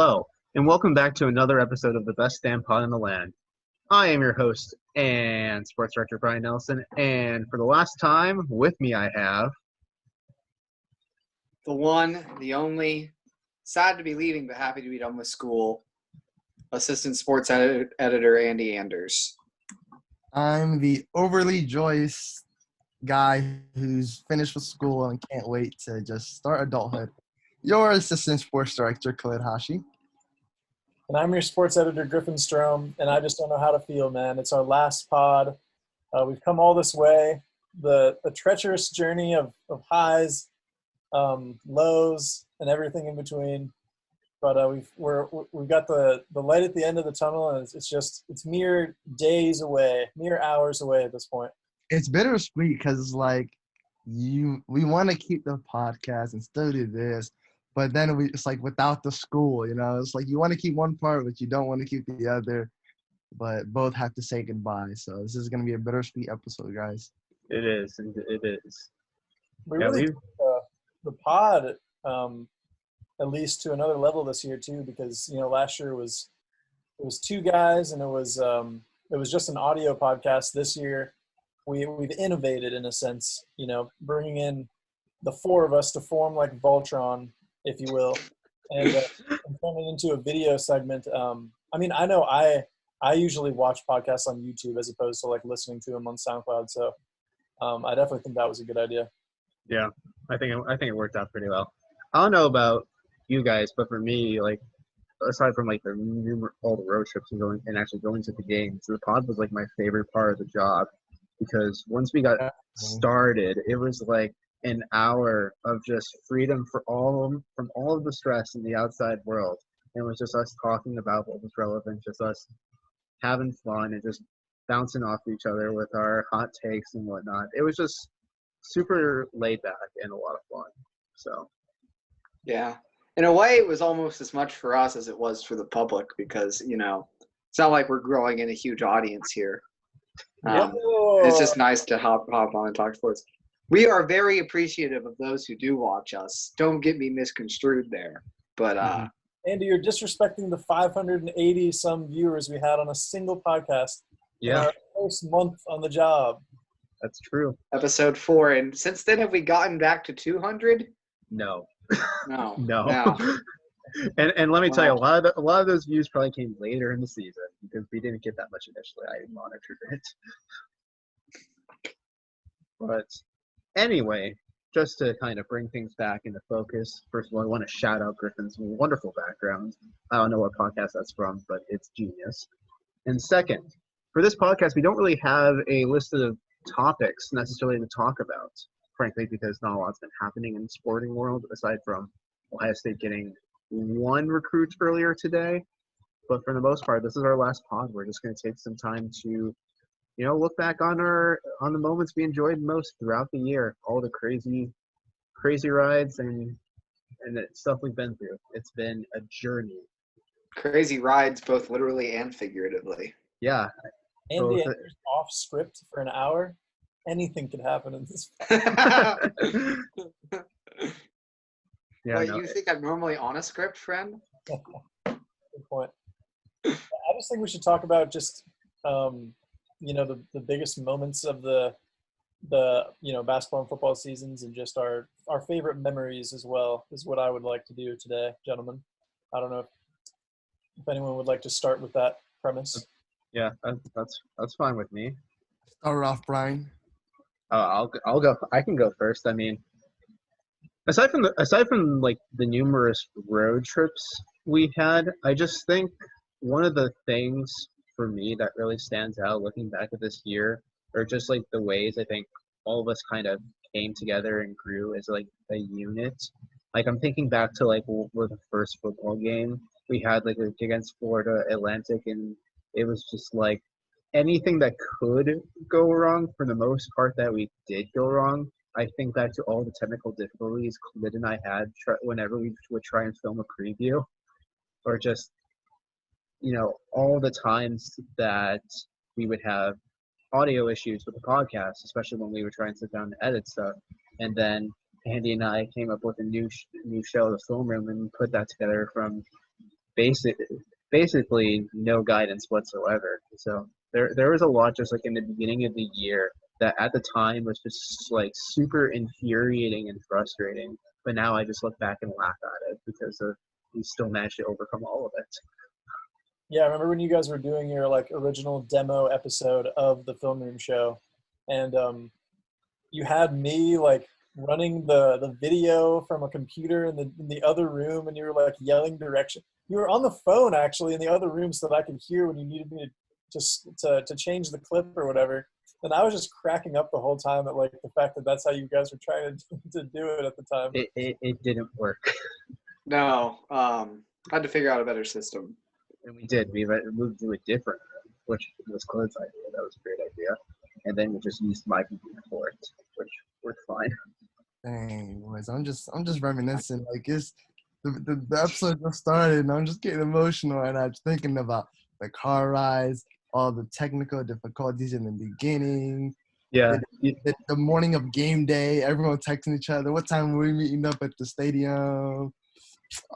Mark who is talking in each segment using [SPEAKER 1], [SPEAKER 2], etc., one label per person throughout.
[SPEAKER 1] Hello, and welcome back to another episode of the Best Damn Pod in the Land. I am your host and sports director, Brian Nelson, and for the last time, with me I have...
[SPEAKER 2] The one, the only, sad to be leaving but happy to be done with school, assistant sports editor Andy Anders.
[SPEAKER 3] I'm the overly joyous guy who's finished with school and can't wait to just start adulthood. Your assistant sports director, Khalid.
[SPEAKER 4] And I'm your sports editor, Griffin, and I just don't know how to feel, man. It's our last pod. We've come all this way. The treacherous journey of highs, lows, and everything in between. But we've got the light at the end of the tunnel, and it's mere days away, mere hours away at this point.
[SPEAKER 3] It's bittersweet because we want to keep the podcast and still do this, but then it's like without the school, it's like you want to keep one part, but you don't want to keep the other, but both have to say goodbye. So this is going to be a bittersweet episode, guys.
[SPEAKER 1] It is. It is.
[SPEAKER 4] We really took the pod at least to another level this year too, because last year it was two guys and it was just an audio podcast. This year we've innovated in a sense, bringing in the four of us to form like Voltron, if you will, and turn it into a video segment. I know I usually watch podcasts on YouTube as opposed to like listening to them on SoundCloud. So I definitely think that was a good idea.
[SPEAKER 1] Yeah, I think it worked out pretty well. I don't know about you guys, but for me, like aside from like all the road trips and actually going to the games, the pod was like my favorite part of the job, because once we got started, it was like an hour of just freedom from all of the stress in the outside world. And it was just us talking about what was relevant, just us having fun and just bouncing off each other with our hot takes and whatnot. It was just super laid back and a lot of fun. So
[SPEAKER 2] yeah, in a way it was almost as much for us as it was for the public, because it's not like we're growing in a huge audience here. It's just nice to hop on and talk sports. We are very appreciative of those who do watch us. Don't get me misconstrued there. But
[SPEAKER 4] Andy, you're disrespecting the 580 some viewers we had on a single podcast.
[SPEAKER 1] Yeah,
[SPEAKER 4] in our first month on the job.
[SPEAKER 1] That's true.
[SPEAKER 2] Episode 4, and since then have we gotten back to 200?
[SPEAKER 1] No.
[SPEAKER 2] No.
[SPEAKER 1] And let me tell you, a lot of those views probably came later in the season because we didn't get that much initially. I monitored it. But anyway, just to kind of bring things back into focus, first of all, I want to shout out Griffin's wonderful background. I don't know what podcast that's from, but it's genius. And second, for this podcast, we don't really have a list of topics necessarily to talk about, frankly, because not a lot's been happening in the sporting world aside from Ohio State getting one recruit earlier today. But for the most part, this is our last pod. We're just going to take some time to look back on the moments we enjoyed most throughout the year, all the crazy rides and the stuff we've been through. It's been a journey.
[SPEAKER 2] Crazy rides, both literally and figuratively.
[SPEAKER 1] Yeah.
[SPEAKER 4] Andy Anders off script for an hour. Anything could happen in this.
[SPEAKER 2] Yeah. Wait, you think I'm normally on a script, friend?
[SPEAKER 4] Good point. I just think we should talk about just the biggest moments of the basketball and football seasons, and just our favorite memories as well is what I would like to do today, gentlemen. I don't know if anyone would like to start with that premise.
[SPEAKER 1] Yeah, that's fine with me.
[SPEAKER 3] Start off, Brian.
[SPEAKER 1] I'll go. I can go first. I mean, aside from like the numerous road trips we had, I just think one of the things for me that really stands out looking back at this year, or just like the ways I think all of us kind of came together and grew as like a unit. Like I'm thinking back to like the first football game we had like against Florida Atlantic, and it was just like anything that could go wrong, for the most part that we did go wrong. I think back to all the technical difficulties Khalid and I had whenever we would try and film a preview, or just all the times that we would have audio issues with the podcast, especially when we were trying to sit down and edit stuff. And then Andy and I came up with a new show, The Film Room, and put that together from basically no guidance whatsoever. So there was a lot just like in the beginning of the year that at the time was just like super infuriating and frustrating. But now I just look back and laugh at it because we still managed to overcome all of it.
[SPEAKER 4] Yeah, I remember when you guys were doing your like original demo episode of the Film Room show, and you had me like running the video from a computer in the other room, and you were like yelling direction. You were on the phone actually in the other room so that I could hear when you needed me to change the clip or whatever. And I was just cracking up the whole time at like the fact that that's how you guys were trying to do it at the time.
[SPEAKER 1] It didn't work.
[SPEAKER 2] No, I had to figure out a better system.
[SPEAKER 1] And we did. We moved to a different room, which was Khalid's idea. That was a great idea. And then we just used my computer for it, which worked fine.
[SPEAKER 3] Dang, boys, I'm just reminiscing. Like it's the episode just started, and I'm just getting emotional, and I'm thinking about the car rides, all the technical difficulties in the beginning.
[SPEAKER 1] Yeah.
[SPEAKER 3] The morning of game day, everyone texting each other. What time were we meeting up at the stadium?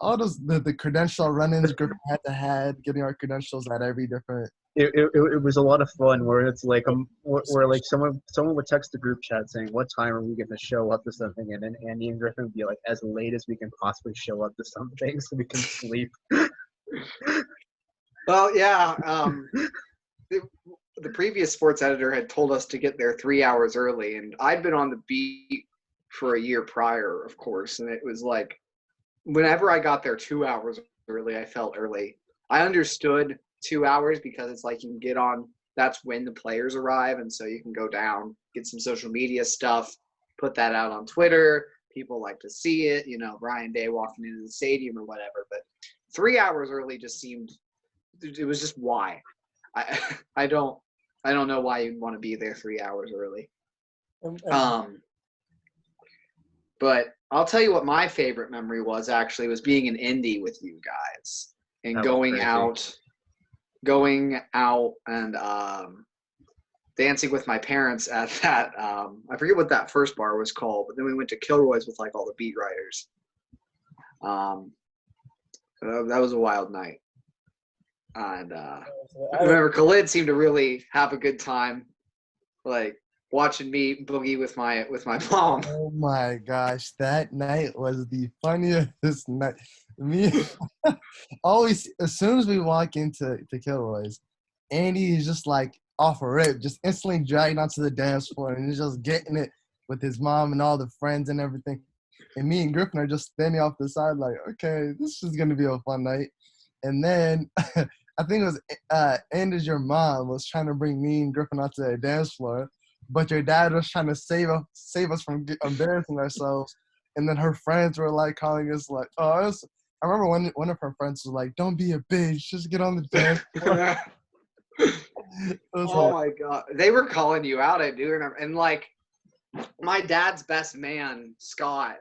[SPEAKER 3] All those the credential run-ins Griffin had getting our credentials at every different.
[SPEAKER 1] It was a lot of fun where it's like where like someone would text the group chat saying what time are we going to show up to something, and then Andy and Griffin would be like as late as we can possibly show up to something so we can sleep.
[SPEAKER 2] Well, yeah. The previous sports editor had told us to get there 3 hours early, and I'd been on the beat for a year prior, of course, and it was like whenever I got there 2 hours early, I felt early. I understood 2 hours because it's like you can get on, that's when the players arrive, and so you can go down, get some social media stuff, put that out on Twitter. People like to see it, Brian Day walking into the stadium or whatever. But 3 hours early just seemed, it was just why. I don't know why you'd want to be there 3 hours early. But I'll tell you what my favorite memory was being in Indy with you guys and going out and dancing with my parents at that. I forget what that first bar was called, but then we went to Kilroy's with like all the beat writers. That was a wild night. And I remember Khalid seemed to really have a good time, like watching me boogie with my mom.
[SPEAKER 3] Oh my gosh, that night was the funniest night. Me, always as soon as we walk into Kilroy's, Andy is just like off a rip, just instantly dragged onto the dance floor and he's just getting it with his mom and all the friends and everything. And me and Griffin are just standing off the side like, okay, this is gonna be a fun night. And then I think it was Andy's your mom was trying to bring me and Griffin onto the dance floor, but your dad was trying to save us from embarrassing ourselves. And then her friends were like calling us like, I remember one of her friends was like, "Don't be a bitch, just get on the dance floor."
[SPEAKER 2] Oh my god, they were calling you out. I do remember, and like my dad's best man, Scott,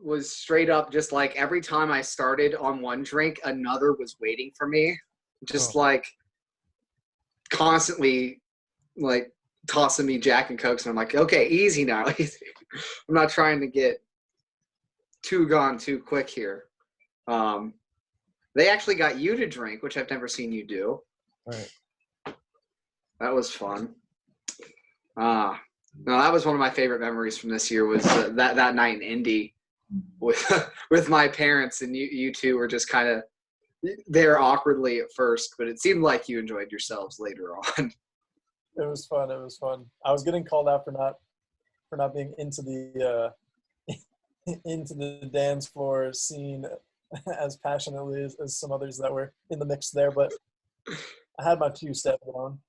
[SPEAKER 2] was straight up just like every time I started on one drink, another was waiting for me, just like constantly like tossing me Jack and Cokes, and I'm like, okay, easy now, easy. I'm not trying to get too gone too quick here. They actually got you to drink, which I've never seen you do.
[SPEAKER 3] Right.
[SPEAKER 2] That was fun. No, that was one of my favorite memories from this year was that night in Indy with my parents, and you two were just kind of there awkwardly at first, but it seemed like you enjoyed yourselves later on.
[SPEAKER 4] It was fun. It was fun. I was getting called out for not being into the into the dance floor scene as passionately as some others that were in the mix there, but I had my 2-step on.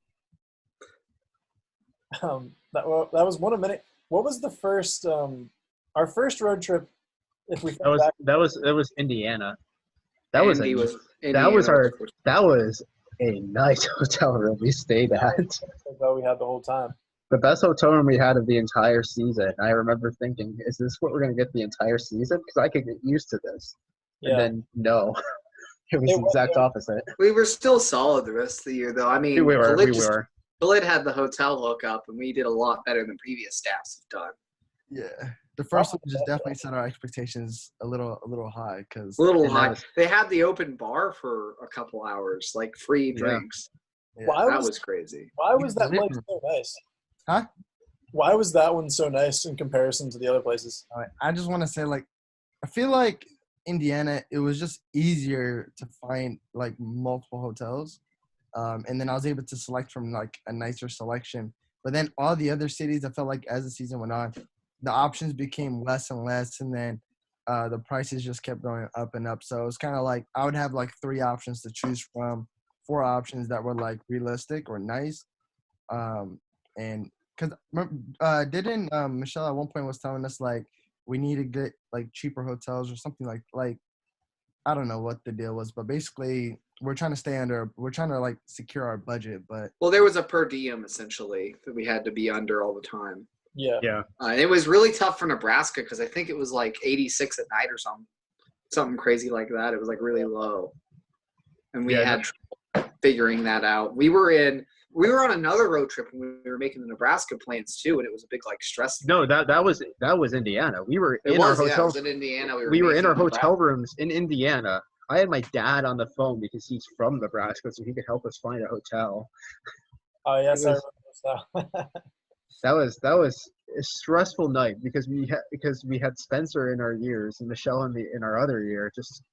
[SPEAKER 4] That was one of many. What was the first our first road trip? If we
[SPEAKER 1] that was Indiana. That was a nice hotel room we stayed at.
[SPEAKER 4] That's what we had the whole time.
[SPEAKER 1] The best hotel room we had of the entire season. I remember thinking, is this what we're going to get the entire season? Because I could get used to this. Yeah. And then, no. It was the exact opposite.
[SPEAKER 2] We were still solid the rest of the year, though. I mean,
[SPEAKER 1] we were.
[SPEAKER 2] Khalid had the hotel hookup, and we did a lot better than previous staffs have done.
[SPEAKER 3] Yeah. the first one just definitely set our expectations a little high because
[SPEAKER 2] A little
[SPEAKER 1] And that
[SPEAKER 2] high.
[SPEAKER 1] was-
[SPEAKER 2] They had the open bar for a couple hours, like free drinks.
[SPEAKER 4] Why
[SPEAKER 2] That
[SPEAKER 4] was
[SPEAKER 2] was crazy.
[SPEAKER 4] why was that place so nice?
[SPEAKER 3] Huh?
[SPEAKER 4] Why was that one so nice in comparison to the other places?
[SPEAKER 3] I just want to say, like, I feel like Indiana, it was just easier to find like multiple hotels, and then I was able to select from like a nicer selection. But then all the other cities, I felt like as the season went on, the options became less and less, and then the prices just kept going up and up. So it was kind of like I would have like 3 options to choose from, 4 options that were like realistic or nice, and because didn't Michelle at one point was telling us like we need to get like cheaper hotels or something like I don't know what the deal was, but basically we're trying to like secure our budget, but
[SPEAKER 2] Well, there was a per diem essentially that we had to be under all the time.
[SPEAKER 4] Yeah.
[SPEAKER 1] Yeah.
[SPEAKER 2] It was really tough for Nebraska because I think it was like 86 at night or something crazy like that. It was like really low, and we had trouble figuring that out. We were on another road trip when we were making the Nebraska plans too, and it was a big like stress.
[SPEAKER 1] No, that was Indiana. We were
[SPEAKER 2] It
[SPEAKER 1] in our
[SPEAKER 2] was, yeah, it
[SPEAKER 1] hotels.
[SPEAKER 2] was in Indiana.
[SPEAKER 1] We were in our
[SPEAKER 2] making
[SPEAKER 1] hotel
[SPEAKER 2] Nebraska.
[SPEAKER 1] rooms in Indiana. I had my dad on the phone because he's from Nebraska, so he could help us find a hotel.
[SPEAKER 4] Oh yes,
[SPEAKER 1] It
[SPEAKER 4] I
[SPEAKER 1] was-
[SPEAKER 4] remember this now.
[SPEAKER 1] That was a stressful night because we had Spencer in our years and Michelle in our other year, just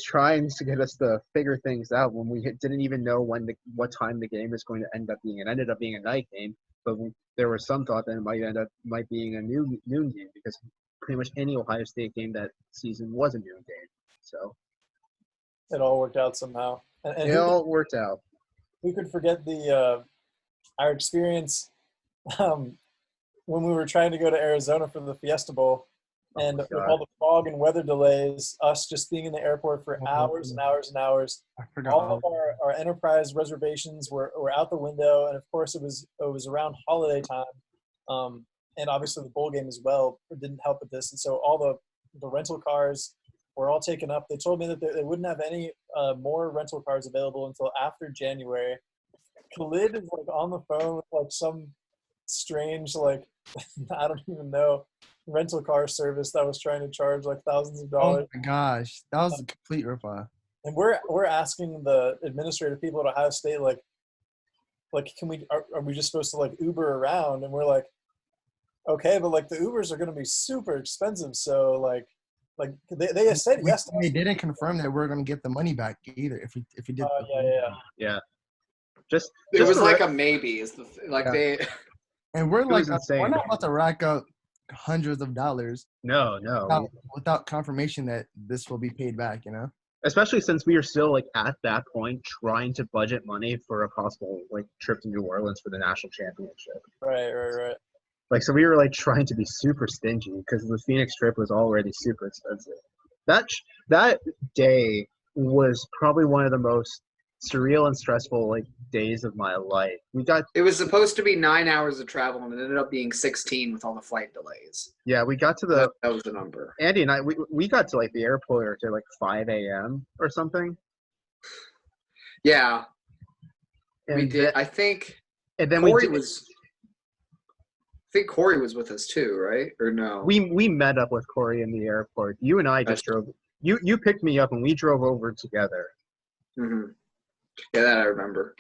[SPEAKER 1] trying to get us to figure things out when we didn't even know what time the game is going to end up being. It ended up being a night game, but there was some thought that it might being a noon game because pretty much any Ohio State game that season was a noon game. So
[SPEAKER 4] It all worked out somehow. And
[SPEAKER 1] it all worked out.
[SPEAKER 4] who could forget our experience when we were trying to go to Arizona for the Fiesta Bowl, and
[SPEAKER 1] my
[SPEAKER 4] with
[SPEAKER 1] God.
[SPEAKER 4] all the fog and weather delays, us just being in the airport for hours and hours and hours.
[SPEAKER 3] I forgot.
[SPEAKER 4] All of our enterprise reservations were out the window, and of course it was around holiday time, and obviously the bowl game as well didn't help with this, and so all the rental cars were all taken up. They told me that they wouldn't have any more rental cars available until after January. Khalid is like on the phone with like some strange like I don't even know rental car service that was trying to charge like thousands of
[SPEAKER 3] Oh
[SPEAKER 4] dollars.
[SPEAKER 3] my gosh, that was a complete ripoff.
[SPEAKER 4] And we're asking the administrative people at Ohio State like can we are we just supposed to like Uber around? And we're like, okay, but like the Ubers are going to be super expensive, so like they said yes to us.
[SPEAKER 3] They didn't confirm that we're gonna get the money back either if we did.
[SPEAKER 4] Yeah.
[SPEAKER 2] It was like a maybe. Is the like
[SPEAKER 3] Yeah.
[SPEAKER 2] they.
[SPEAKER 3] And we're like,
[SPEAKER 1] was insane.
[SPEAKER 3] we're not about to rack up hundreds of dollars
[SPEAKER 1] No.
[SPEAKER 3] without confirmation that this will be paid back. You know.
[SPEAKER 1] Especially since we are still like at that point trying to budget money for a possible like trip to New Orleans for the national championship.
[SPEAKER 4] Right.
[SPEAKER 1] Like, so we were like trying to be super stingy because the Phoenix trip was already super expensive. That day was probably one of the most surreal and stressful like days of my life.
[SPEAKER 2] It was supposed to be 9 hours of travel, and it ended up being 16 with all the flight delays.
[SPEAKER 1] We got to the
[SPEAKER 2] That was the number.
[SPEAKER 1] Andy and I we got to like the airport at like 5 a.m. or something.
[SPEAKER 2] Yeah,
[SPEAKER 1] And
[SPEAKER 2] we did. I think
[SPEAKER 1] And then
[SPEAKER 2] Corey was. I think Corey was with us too, right? Or no?
[SPEAKER 1] we met up with Corey in the airport. You and I just drove. You picked me up and we drove over together.
[SPEAKER 2] Mm-hmm. Yeah, that I remember.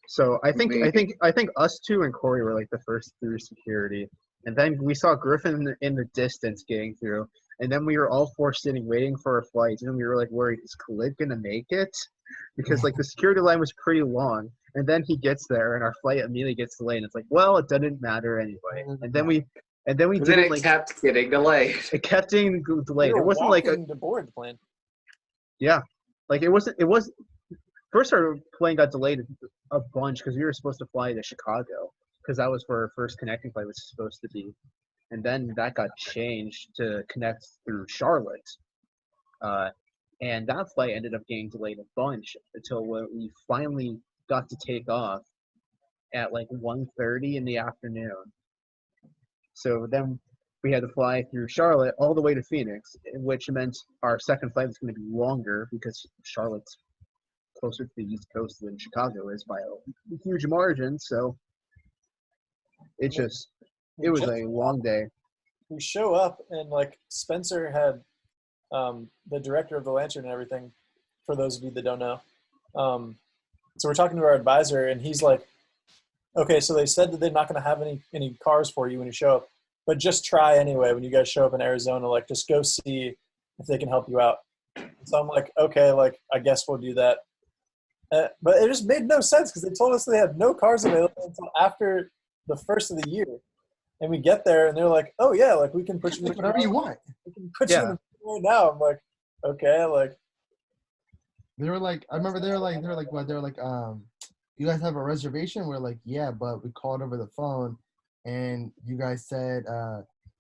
[SPEAKER 1] So I think
[SPEAKER 2] Maybe.
[SPEAKER 1] us two and Corey were like the first through security, and then we saw Griffin in the distance getting through, and then we were all four sitting waiting for our flights, and we were like worried, is Khalid gonna make it? Because like the security line was pretty long, and then he gets there and our flight immediately gets delayed, and it's like, well, it didn't matter anyway. And then we
[SPEAKER 2] And then
[SPEAKER 1] didn't
[SPEAKER 2] it
[SPEAKER 1] like
[SPEAKER 2] kept getting delayed.
[SPEAKER 1] it kept getting delayed.
[SPEAKER 4] We
[SPEAKER 1] It
[SPEAKER 4] were
[SPEAKER 1] wasn't like
[SPEAKER 4] walking to board the plane.
[SPEAKER 1] like it was first our plane got delayed a bunch because we were supposed to fly to Chicago because that was where our first connecting flight was supposed to be, and then that got changed to connect through Charlotte, and that flight ended up getting delayed a bunch until when we finally got to take off at like 1:30 in the afternoon. So then we had to fly through Charlotte all the way to Phoenix, which meant our second flight was going to be longer because Charlotte's closer to the East Coast than Chicago is by a huge margin. So it was a long day.
[SPEAKER 4] we show up and like Spencer had the director of the Lantern and everything, for those of you that don't know. So we're talking to our advisor and he's like, okay, so they said that they're not going to have any cars for you when you show up, but just try anyway when you guys show up in Arizona. Like, just go see if they can help you out. So I'm like, okay, like, I guess we'll do that. But it just made no sense because they told us they had no cars available until after the first of the year. And we get there and they're like, oh, yeah, like, we can put you in
[SPEAKER 3] whatever you want.
[SPEAKER 4] We can put you in the right now. I'm like, okay, like.
[SPEAKER 3] They were like, I remember they were like, what? They were like, you guys have a reservation? We're like, yeah, but we called over the phone and you guys said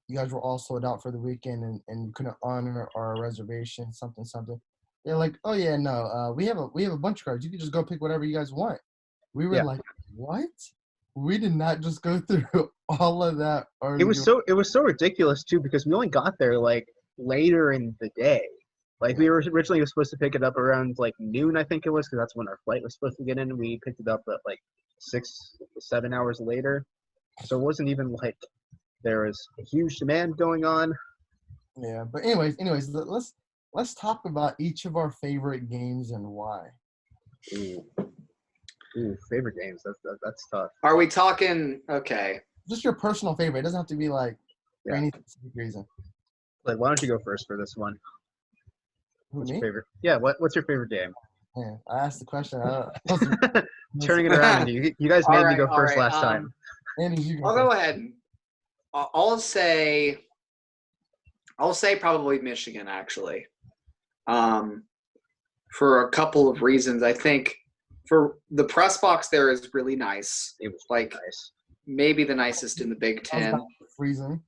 [SPEAKER 3] you guys were all sold out for the weekend and you couldn't honor our reservation, something. They're like, oh yeah, no, we have a bunch of cards. You can just go pick whatever you guys want. We were like, what? We did not just go through all of that.
[SPEAKER 1] It was so ridiculous too because we only got there like later in the day. Like, we were originally supposed to pick it up around, like, noon, I think it was, because that's when our flight was supposed to get in, and we picked it up at, like, 6-7 hours later. So it wasn't even, like, there was a huge demand going on.
[SPEAKER 3] Yeah, but anyways, let's talk about each of our favorite games and why.
[SPEAKER 1] Ooh, favorite games. That's tough.
[SPEAKER 2] Are we talking, okay.
[SPEAKER 3] Just your personal favorite. It doesn't have to be, like, for any specific reason.
[SPEAKER 1] Like, why don't you go first for this one?
[SPEAKER 3] Who,
[SPEAKER 1] What's
[SPEAKER 3] me?
[SPEAKER 1] your favorite? Yeah, what's your favorite game?
[SPEAKER 3] Yeah, I asked the question.
[SPEAKER 1] Turning it around on you. You guys made me go first last time.
[SPEAKER 3] Andy, you
[SPEAKER 2] I'll go ahead. I'll say probably Michigan, actually. For a couple of reasons. I think for the press box there is really nice.
[SPEAKER 1] It was
[SPEAKER 2] like
[SPEAKER 1] nice.
[SPEAKER 2] Maybe the nicest in the Big Ten.
[SPEAKER 3] Freezing.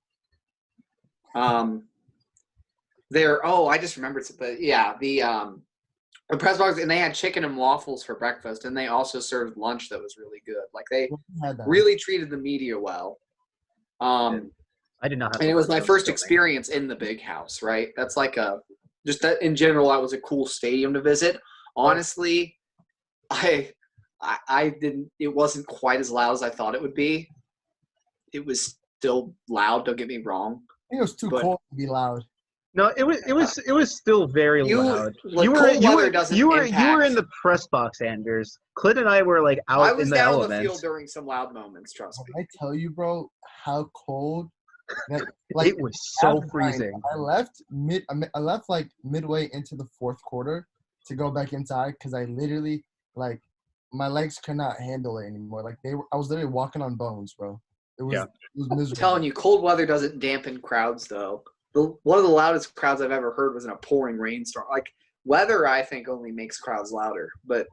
[SPEAKER 2] I just remembered something. Yeah, the press box, and they had chicken and waffles for breakfast, and they also served lunch that was really good. Like, they really treated the media well.
[SPEAKER 1] I did not have.
[SPEAKER 2] And it was my first experience in the big house, right? That's like just that in general, that was a cool stadium to visit. Honestly, I didn't. It wasn't quite as loud as I thought it would be. It was still loud. Don't get me wrong.
[SPEAKER 3] I think it was too cold to be loud.
[SPEAKER 1] No, it was still very loud.
[SPEAKER 2] Like,
[SPEAKER 1] you were in the press box, Anders. Clint and I were like out in the elements.
[SPEAKER 2] I was down the field during some loud moments. Trust me.
[SPEAKER 3] I tell you, bro, how cold.
[SPEAKER 1] It was so freezing.
[SPEAKER 3] I left like midway into the fourth quarter to go back inside because I literally my legs could not handle it anymore. Like, I was literally walking on bones, bro. It was miserable.
[SPEAKER 2] I'm telling you, cold weather doesn't dampen crowds, though. One of the loudest crowds I've ever heard was in a pouring rainstorm. Like, weather, I think, only makes crowds louder, but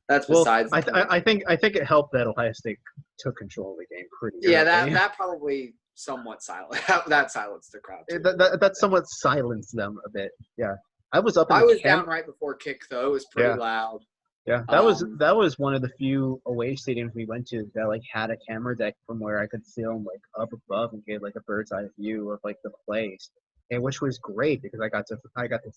[SPEAKER 2] that's besides.
[SPEAKER 1] I think it helped that Ohio State took control of the game pretty.
[SPEAKER 2] Yeah, that probably somewhat that silenced the crowd too.
[SPEAKER 1] That somewhat silenced them a bit. Yeah, I was up.
[SPEAKER 2] I was down right before kick though. It was pretty loud.
[SPEAKER 1] Yeah, that was one of the few away stadiums we went to that like had a camera deck from where I could film like up above and get like a bird's eye view of like the place, and which was great because I got to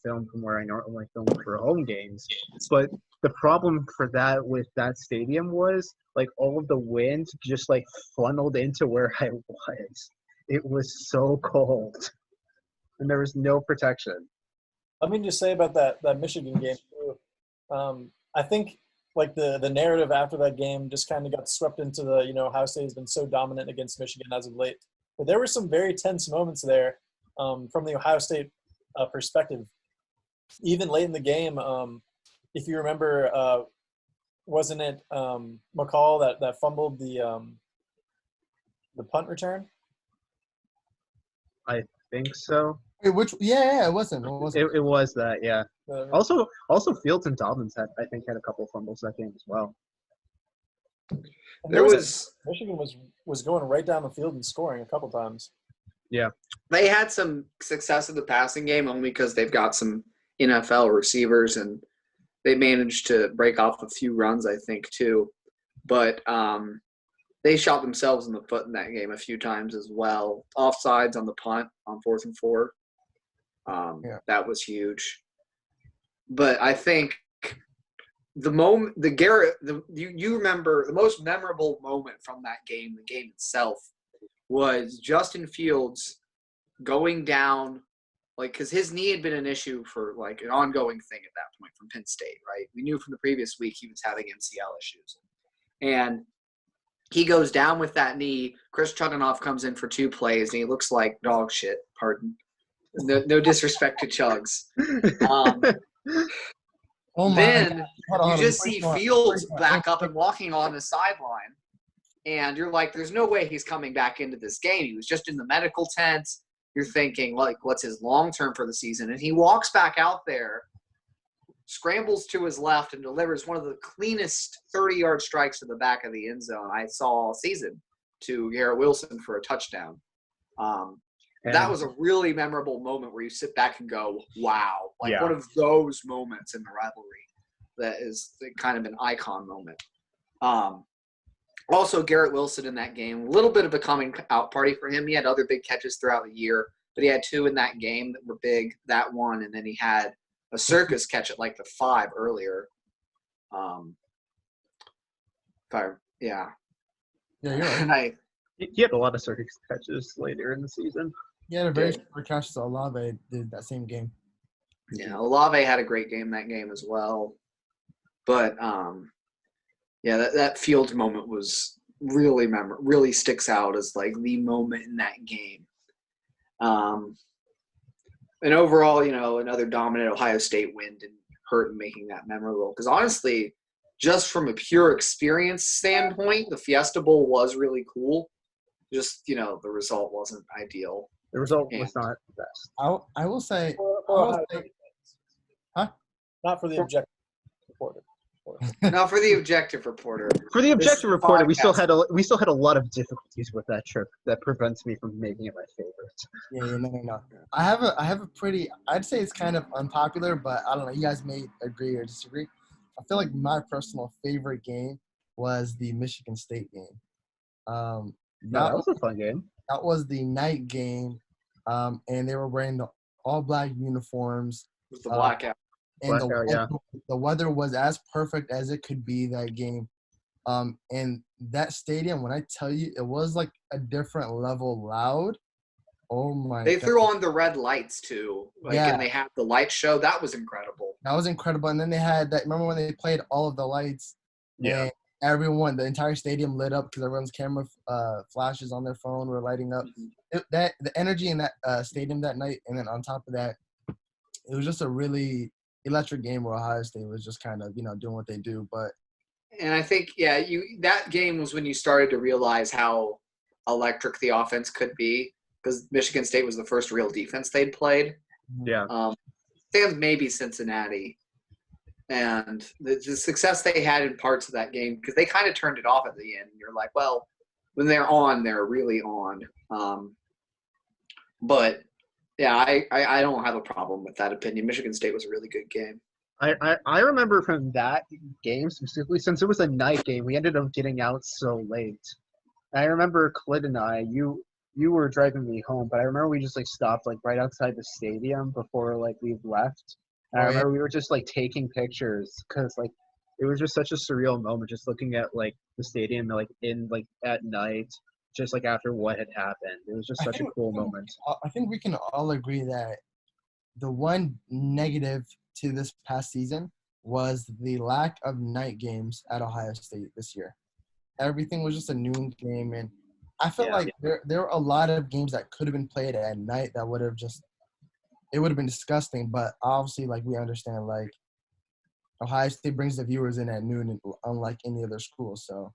[SPEAKER 1] film from where I normally film for home games. But the problem for that with that stadium was like all of the wind just like funneled into where I was. It was so cold, and there was no protection.
[SPEAKER 4] Let me just say about that Michigan game too. I think like the narrative after that game just kind of got swept into the, Ohio State has been so dominant against Michigan as of late. But there were some very tense moments there from the Ohio State perspective. Even late in the game, if you remember, wasn't it McCall that fumbled the punt return?
[SPEAKER 1] I think so.
[SPEAKER 3] Wait, it wasn't.
[SPEAKER 1] It was that, yeah. Also, Fields and Dobbins had a couple of fumbles that game as well.
[SPEAKER 4] Michigan was going right down the field and scoring a couple times.
[SPEAKER 1] Yeah,
[SPEAKER 2] they had some success in the passing game only because they've got some NFL receivers and they managed to break off a few runs, I think, too. But they shot themselves in the foot in that game a few times as well. Offsides on the punt on 4th and 4. That was huge. But I think you remember the most memorable moment from that game, the game itself, was Justin Fields going down, like, because his knee had been an issue for like an ongoing thing at that point from Penn State, right? We knew from the previous week he was having MCL issues. And he goes down with that knee. Chris Chudanoff comes in for 2 plays, and he looks like dog shit. Pardon. No disrespect to Chugs.
[SPEAKER 3] Oh my
[SPEAKER 2] Then
[SPEAKER 3] God.
[SPEAKER 2] you just see Fields back up and walking on the sideline. And you're like, there's no way he's coming back into this game. He was just in the medical tent. You're thinking, like, what's his long term for the season? And he walks back out there, scrambles to his left, and delivers one of the cleanest 30-yard strikes to the back of the end zone I saw all season to Garrett Wilson for a touchdown. That was a really memorable moment where you sit back and go, wow, like one of those moments in the rivalry that is kind of an icon moment. Also, Garrett Wilson in that game, a little bit of a coming out party for him. He had other big catches throughout the year, but he had 2 in that game that were big, that one, and then he had a circus catch at like the 5 earlier.
[SPEAKER 3] Yeah, you're right.
[SPEAKER 2] And
[SPEAKER 1] He had a lot of circus catches later in the season.
[SPEAKER 3] He had a very short catch to Olave did that same game.
[SPEAKER 2] Yeah, Olave had a great game that game as well. But that Fields moment was really really sticks out as like the moment in that game. And overall, another dominant Ohio State win didn't hurt in making that memorable. Because honestly, just from a pure experience standpoint, the Fiesta Bowl was really cool. Just, the result wasn't ideal.
[SPEAKER 1] The result was not the best.
[SPEAKER 3] I will say,
[SPEAKER 4] Not for the objective reporter.
[SPEAKER 2] Not for the objective reporter.
[SPEAKER 1] For the objective reporter, we still had a lot of difficulties with that trip that prevents me from making it my favorite.
[SPEAKER 3] No. I have a pretty, I'd say it's kind of unpopular, but I don't know. You guys may agree or disagree. I feel like my personal favorite game was the Michigan State game.
[SPEAKER 1] That was a fun game.
[SPEAKER 3] That was the night game, and they were wearing the all-black uniforms.
[SPEAKER 2] With the blackout.
[SPEAKER 3] And the weather was as perfect as it could be that game. And that stadium, when I tell you, it was like a different level loud. Oh, my
[SPEAKER 2] They
[SPEAKER 3] God.
[SPEAKER 2] threw on the red lights, too. And they had the light show. That was incredible.
[SPEAKER 3] That was incredible. And then they had that – remember when they played all of the lights?
[SPEAKER 1] Yeah.
[SPEAKER 3] And the entire stadium lit up because everyone's camera flashes on their phone were lighting up.
[SPEAKER 2] Mm-hmm.
[SPEAKER 3] The energy in that stadium that night, and then on top of that, it was just a really electric game where Ohio State was just kind of, doing what they do. But
[SPEAKER 2] and I think, that game was when you started to realize how electric the offense could be because Michigan State was the first real defense they'd played.
[SPEAKER 1] Yeah.
[SPEAKER 2] Fans maybe Cincinnati. And the success they had in parts of that game, because they kind of turned it off at the end. You're like, well, when they're on, they're really on. But, I don't have a problem with that opinion. Michigan State was a really good game.
[SPEAKER 1] I remember from that game specifically, since it was a night game, we ended up getting out so late. I remember Khalid and I, you were driving me home, but I remember we just stopped right outside the stadium before we left. And I remember we were just taking pictures because it was just such a surreal moment, just looking at the stadium at night, just after what had happened. It was just such a cool moment.
[SPEAKER 3] I think we can all agree that the one negative to this past season was the lack of night games at Ohio State this year. Everything was just a noon game, and I feel there were a lot of games that could have been played at night that would have just – it would have been disgusting, but obviously, we understand, Ohio State brings the viewers in at noon, unlike any other school. So,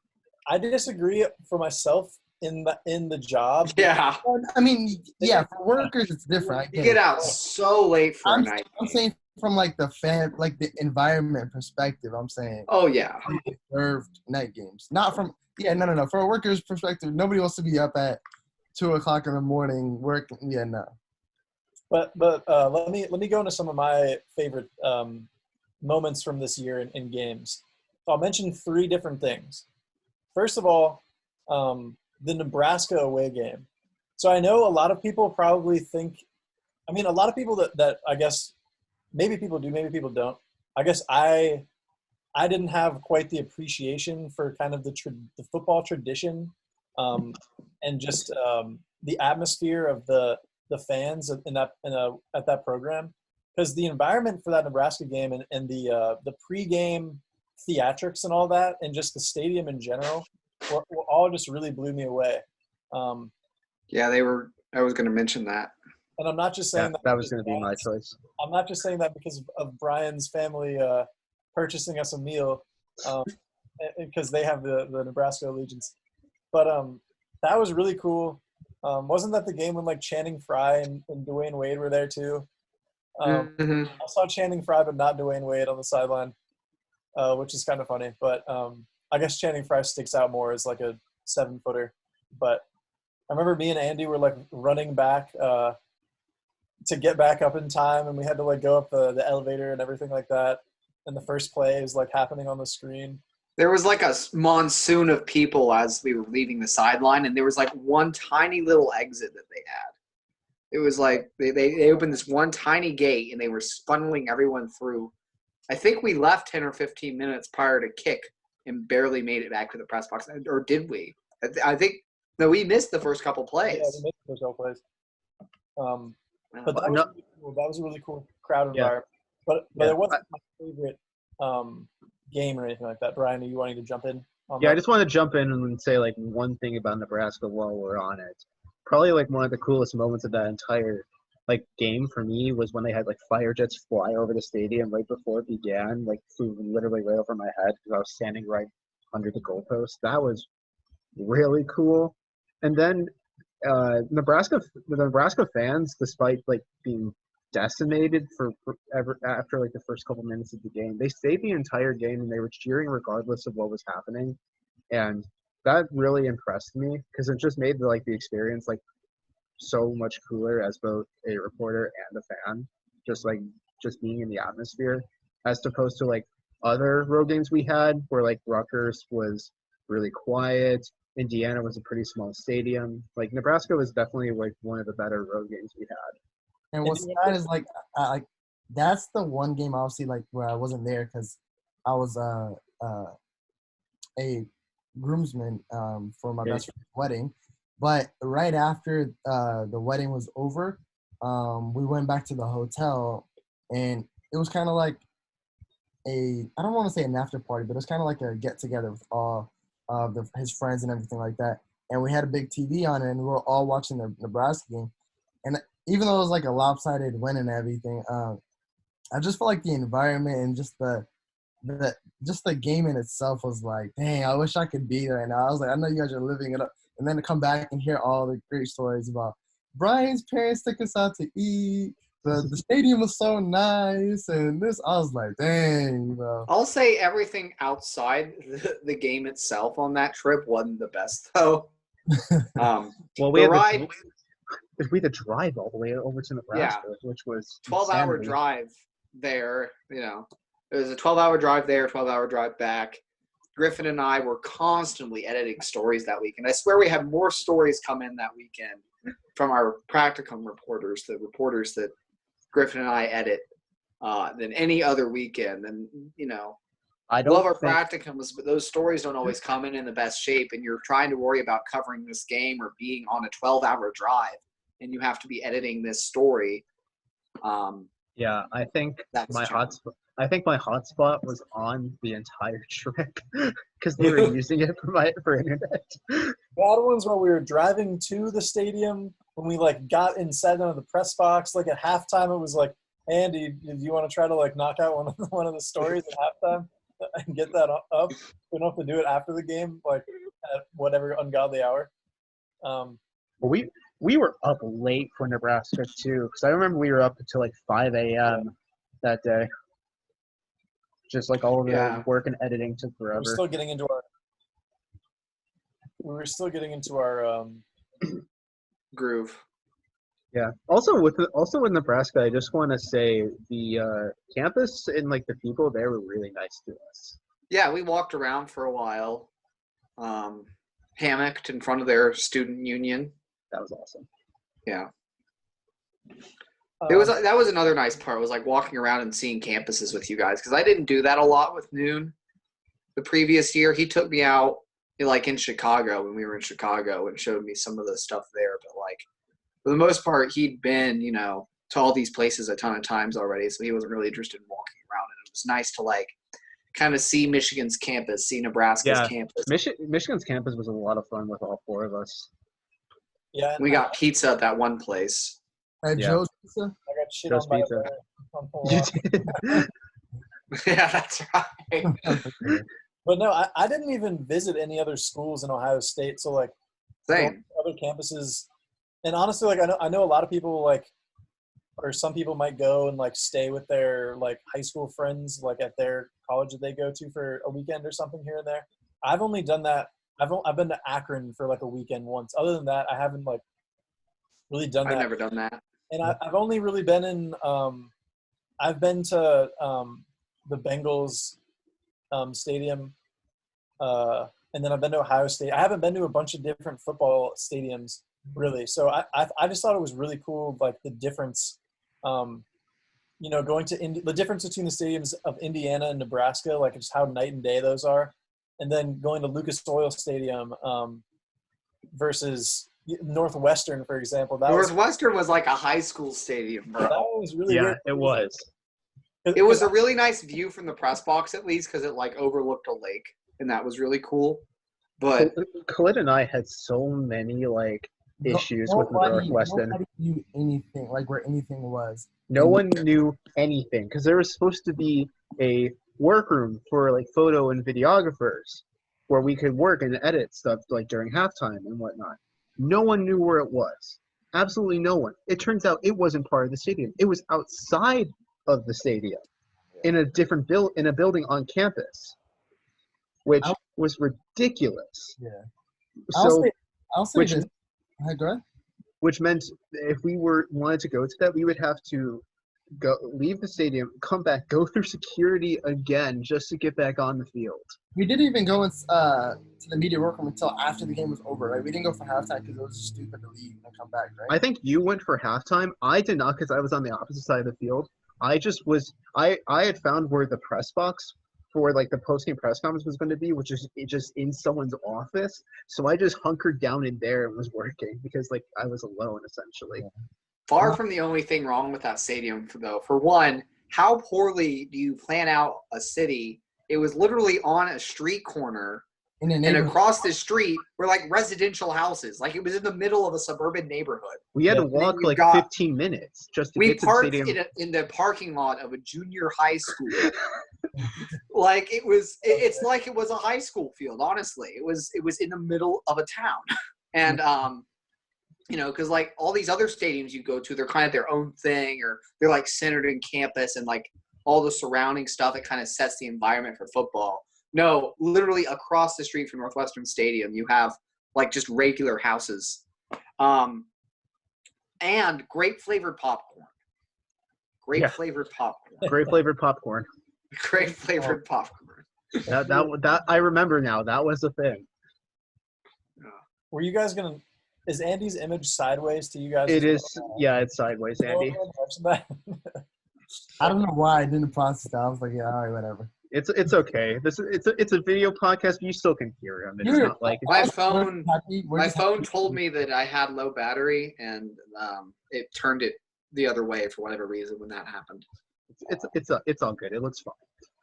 [SPEAKER 4] I disagree for myself in the job.
[SPEAKER 2] Yeah.
[SPEAKER 3] I mean, for workers, it's different.
[SPEAKER 2] You get out so late for a night.
[SPEAKER 3] I'm saying from the fan, the environment perspective. I'm saying.
[SPEAKER 2] Oh yeah.
[SPEAKER 3] Deserved night games, not from no. For a worker's perspective, nobody wants to be up at 2:00 in the morning working. Yeah, no.
[SPEAKER 4] But let me go into some of my favorite moments from this year in games. So I'll mention 3 different things. First of all, the Nebraska away game. So I know a lot of people probably think – a lot of people that I guess maybe people do, maybe people don't. I guess I didn't have quite the appreciation for kind of the football tradition and just the atmosphere of the the fans at that program, because the environment for that Nebraska game and the pregame theatrics and all that, and just the stadium in general, were all just really blew me away.
[SPEAKER 2] Yeah, they were. I was going to mention that.
[SPEAKER 4] And I'm not just saying
[SPEAKER 1] that was going to be my choice.
[SPEAKER 4] I'm not just saying that because of Brian's family purchasing us a meal, because they have the Nebraska allegiance. But that was really cool. Wasn't that the game when like Channing Frye and Dwayne Wade were there too? I saw Channing Frye but not Dwayne Wade on the sideline, which is kind of funny. But I guess Channing Frye sticks out more as like a 7-footer. But I remember me and Andy were like running back to get back up in time, and we had to like go up the elevator and everything like that. And the first play is like happening on the screen.
[SPEAKER 2] There was like a monsoon of people as we were leaving the sideline, and there was like one tiny little exit that they had. It was like they opened this one tiny gate, and they were funneling everyone through. I think we left 10 or 15 minutes prior to kick and barely made it back to the press box. Or did we? I think – no, we missed the first couple plays.
[SPEAKER 4] Yeah, we missed the first couple plays. But that was a really cool crowd environment. But it wasn't my favorite game or anything like that. Brian, are you wanting to jump in on that?
[SPEAKER 1] I just want to jump in and say like one thing about Nebraska while we're on it. Probably like one of the coolest moments of that entire like game for me was when they had like fire jets fly over the stadium right before it began, like flew literally right over my head because I was standing right under the goalpost. That was really cool. And then the Nebraska fans, despite like being decimated forever after like the first couple minutes of the game, they stayed the entire game and they were cheering regardless of what was happening, and that really impressed me because it just made the experience like so much cooler as both a reporter and a fan, just being in the atmosphere, as opposed to like other road games we had where like Rutgers was really quiet, Indiana was a pretty small stadium. Like Nebraska was definitely like one of the better road games we had.
[SPEAKER 3] And what's sad is like that's the one game obviously like where I wasn't there because I was a groomsman for my best friend's wedding. But right after the wedding was over, we went back to the hotel, and it was kind of like I don't want to say an after party, but it was kind of like a get together with all of his friends and everything like that. And we had a big TV on it, and we were all watching the Nebraska game. And even though it was like a lopsided win and everything, I just felt like the environment and just the game in itself was like, dang, I wish I could be there right now. I was like, I know you guys are living it up. And then to come back and hear all the great stories about Brian's parents took us out to eat. The stadium was so nice, and this, I was like, dang, bro.
[SPEAKER 2] I'll say everything outside the game itself on that trip wasn't the best, though.
[SPEAKER 1] Well, we had to drive all the way over to Nebraska, which was
[SPEAKER 2] 12-hour drive there. You know, it was a 12-hour drive there, 12-hour drive back. Griffin and I were constantly editing stories that week, and I swear we had more stories come in that weekend from our practicum reporters, the reporters that Griffin and I edit, than any other weekend. And you know, I love our practicums, but those stories don't always come in the best shape. And you're trying to worry about covering this game or being on a 12-hour drive, and you have to be editing this story.
[SPEAKER 1] Yeah, I think my hotspot was on the entire trip because they were using it for internet.
[SPEAKER 4] The other ones when we were driving to the stadium, when we like got inside of the press box, like at halftime, it was like, Andy, do you want to try to like knock out one of the stories at halftime and get that up? We don't have to do it after the game, like at whatever ungodly hour.
[SPEAKER 1] Well, we were up late for Nebraska too, because I remember we were up until like 5 a.m. that day. Just like all of the work and editing took forever.
[SPEAKER 4] We were still getting into our
[SPEAKER 2] groove.
[SPEAKER 1] Yeah. Also with Nebraska, I just want to say the campus and like the people there were really nice to us.
[SPEAKER 2] Yeah, we walked around for a while, hammocked in front of their student union.
[SPEAKER 1] That was awesome.
[SPEAKER 2] Yeah. That was another nice part, was like walking around and seeing campuses with you guys, because I didn't do that a lot with Noon. The previous year, he took me out like in Chicago when we were in Chicago and showed me some of the stuff there. But like for the most part, he'd been, to all these places a ton of times already, so he wasn't really interested in walking around. And it was nice to like kind of see Michigan's campus, see Nebraska's campus.
[SPEAKER 1] Michigan's campus was a lot of fun with all four of us.
[SPEAKER 4] Yeah,
[SPEAKER 2] We got pizza at that one place.
[SPEAKER 3] At
[SPEAKER 1] Yeah.
[SPEAKER 3] Joe's Pizza?
[SPEAKER 4] I got shit
[SPEAKER 1] Joe's
[SPEAKER 4] on by
[SPEAKER 1] Pizza.
[SPEAKER 4] on
[SPEAKER 1] You
[SPEAKER 4] Milwaukee.
[SPEAKER 1] did.
[SPEAKER 2] Yeah, that's right.
[SPEAKER 4] But no, I didn't even visit any other schools in Ohio State. So like going
[SPEAKER 2] Same.
[SPEAKER 4] to other campuses, and honestly, like I know a lot of people like, or some people might go and like stay with their like high school friends like at their college that they go to for a weekend or something here and there. I've only done that. I've been to Akron for like a weekend once. Other than that, I haven't like really done that.
[SPEAKER 2] I've never done that.
[SPEAKER 4] And I've only really been in. I've been to the Bengals stadium, and then I've been to Ohio State. I haven't been to a bunch of different football stadiums really. So I just thought it was really cool, like the difference. Going to the difference between the stadiums of Indiana and Nebraska, like just how night and day those are, and then going to Lucas Oil Stadium versus Northwestern, for example.
[SPEAKER 2] Northwestern was like a high school stadium, bro.
[SPEAKER 4] That was really weird.
[SPEAKER 1] It was.
[SPEAKER 2] It was a really nice view from the press box, at least, because it like overlooked a lake, and that was really cool. But
[SPEAKER 1] Khalid and I had so many like issues with Northwestern.
[SPEAKER 3] Nobody knew anything, like where anything was.
[SPEAKER 1] No one knew anything because there was supposed to be a workroom for like photo and videographers where we could work and edit stuff like during halftime and whatnot. No one knew where it was. Absolutely no one. It turns out it wasn't part of the stadium. It was outside of the stadium in a different in a building on campus, which was ridiculous.
[SPEAKER 3] Yeah.
[SPEAKER 1] So,
[SPEAKER 3] I'll say this. Go ahead.
[SPEAKER 1] Which meant if we wanted to go to that, we would have to leave the stadium, come back, go through security again just to get back on the field.
[SPEAKER 3] We didn't even go to the media workroom until after the game was over, right? We didn't go for halftime because it was stupid to leave and come back, right?
[SPEAKER 1] I think you went for halftime. I did not because I was on the opposite side of the field. I had found where the press box for like the post-game press conference was going to be, which is just in someone's office. So I just hunkered down in there and was working because like I was alone essentially.
[SPEAKER 2] Far from the only thing wrong with that stadium, though. For one, how poorly do you plan out a city? It was literally on a street corner, and across the street were like residential houses. Like it was in the middle of a suburban neighborhood.
[SPEAKER 1] We had to walk like 15 minutes just to get to the stadium.
[SPEAKER 2] We parked in the parking lot of a junior high school. Like it's like it was a high school field. Honestly, it was in the middle of a town, and because like all these other stadiums you go to, they're kind of their own thing, or they're like centered in campus and like all the surrounding stuff. It kind of sets the environment for football. No, literally across the street from Northwestern Stadium, you have like just regular houses, and grape flavored popcorn. Grape flavored popcorn.
[SPEAKER 1] Great flavored popcorn.
[SPEAKER 2] Grape flavored popcorn.
[SPEAKER 1] That I remember now. That was the thing.
[SPEAKER 4] Were you guys gonna? Is Andy's image sideways to you guys?
[SPEAKER 1] It is. Yeah, it's sideways, Andy.
[SPEAKER 3] I don't know why I didn't process that. I was like, yeah, all right, whatever.
[SPEAKER 1] It's okay. It's a video podcast, but you still can hear him. It's not like
[SPEAKER 2] my phone told me that I had low battery, and it turned it the other way for whatever reason when that happened.
[SPEAKER 1] It's all good. It looks fine.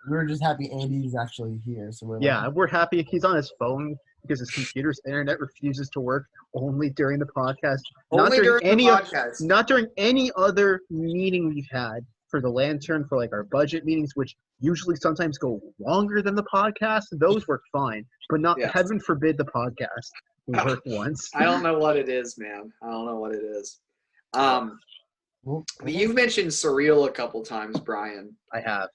[SPEAKER 3] We're just happy Andy's actually here. So
[SPEAKER 1] we're happy he's on his phone because his computer's internet refuses to work only during the podcast. Not during any other meeting we've had for the Lantern, for like our budget meetings, which usually sometimes go longer than the podcast. Those work fine, but not heaven forbid the podcast will work once.
[SPEAKER 2] I don't know what it is, man. I don't know what it is. You've mentioned surreal a couple times, Brian.
[SPEAKER 1] I have.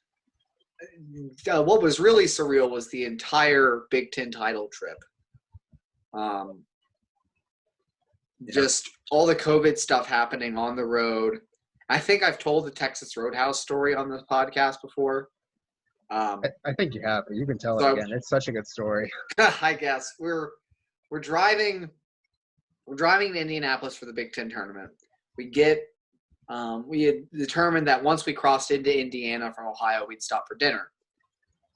[SPEAKER 2] What was really surreal was the entire Big Ten title trip. Just all the COVID stuff happening on the road. I think I've told the Texas Roadhouse story on this podcast before.
[SPEAKER 1] I think you have, but you can tell it again. It's such a good story.
[SPEAKER 2] I guess we're driving to Indianapolis for the Big Ten tournament. We had determined that once we crossed into Indiana from Ohio, we'd stop for dinner.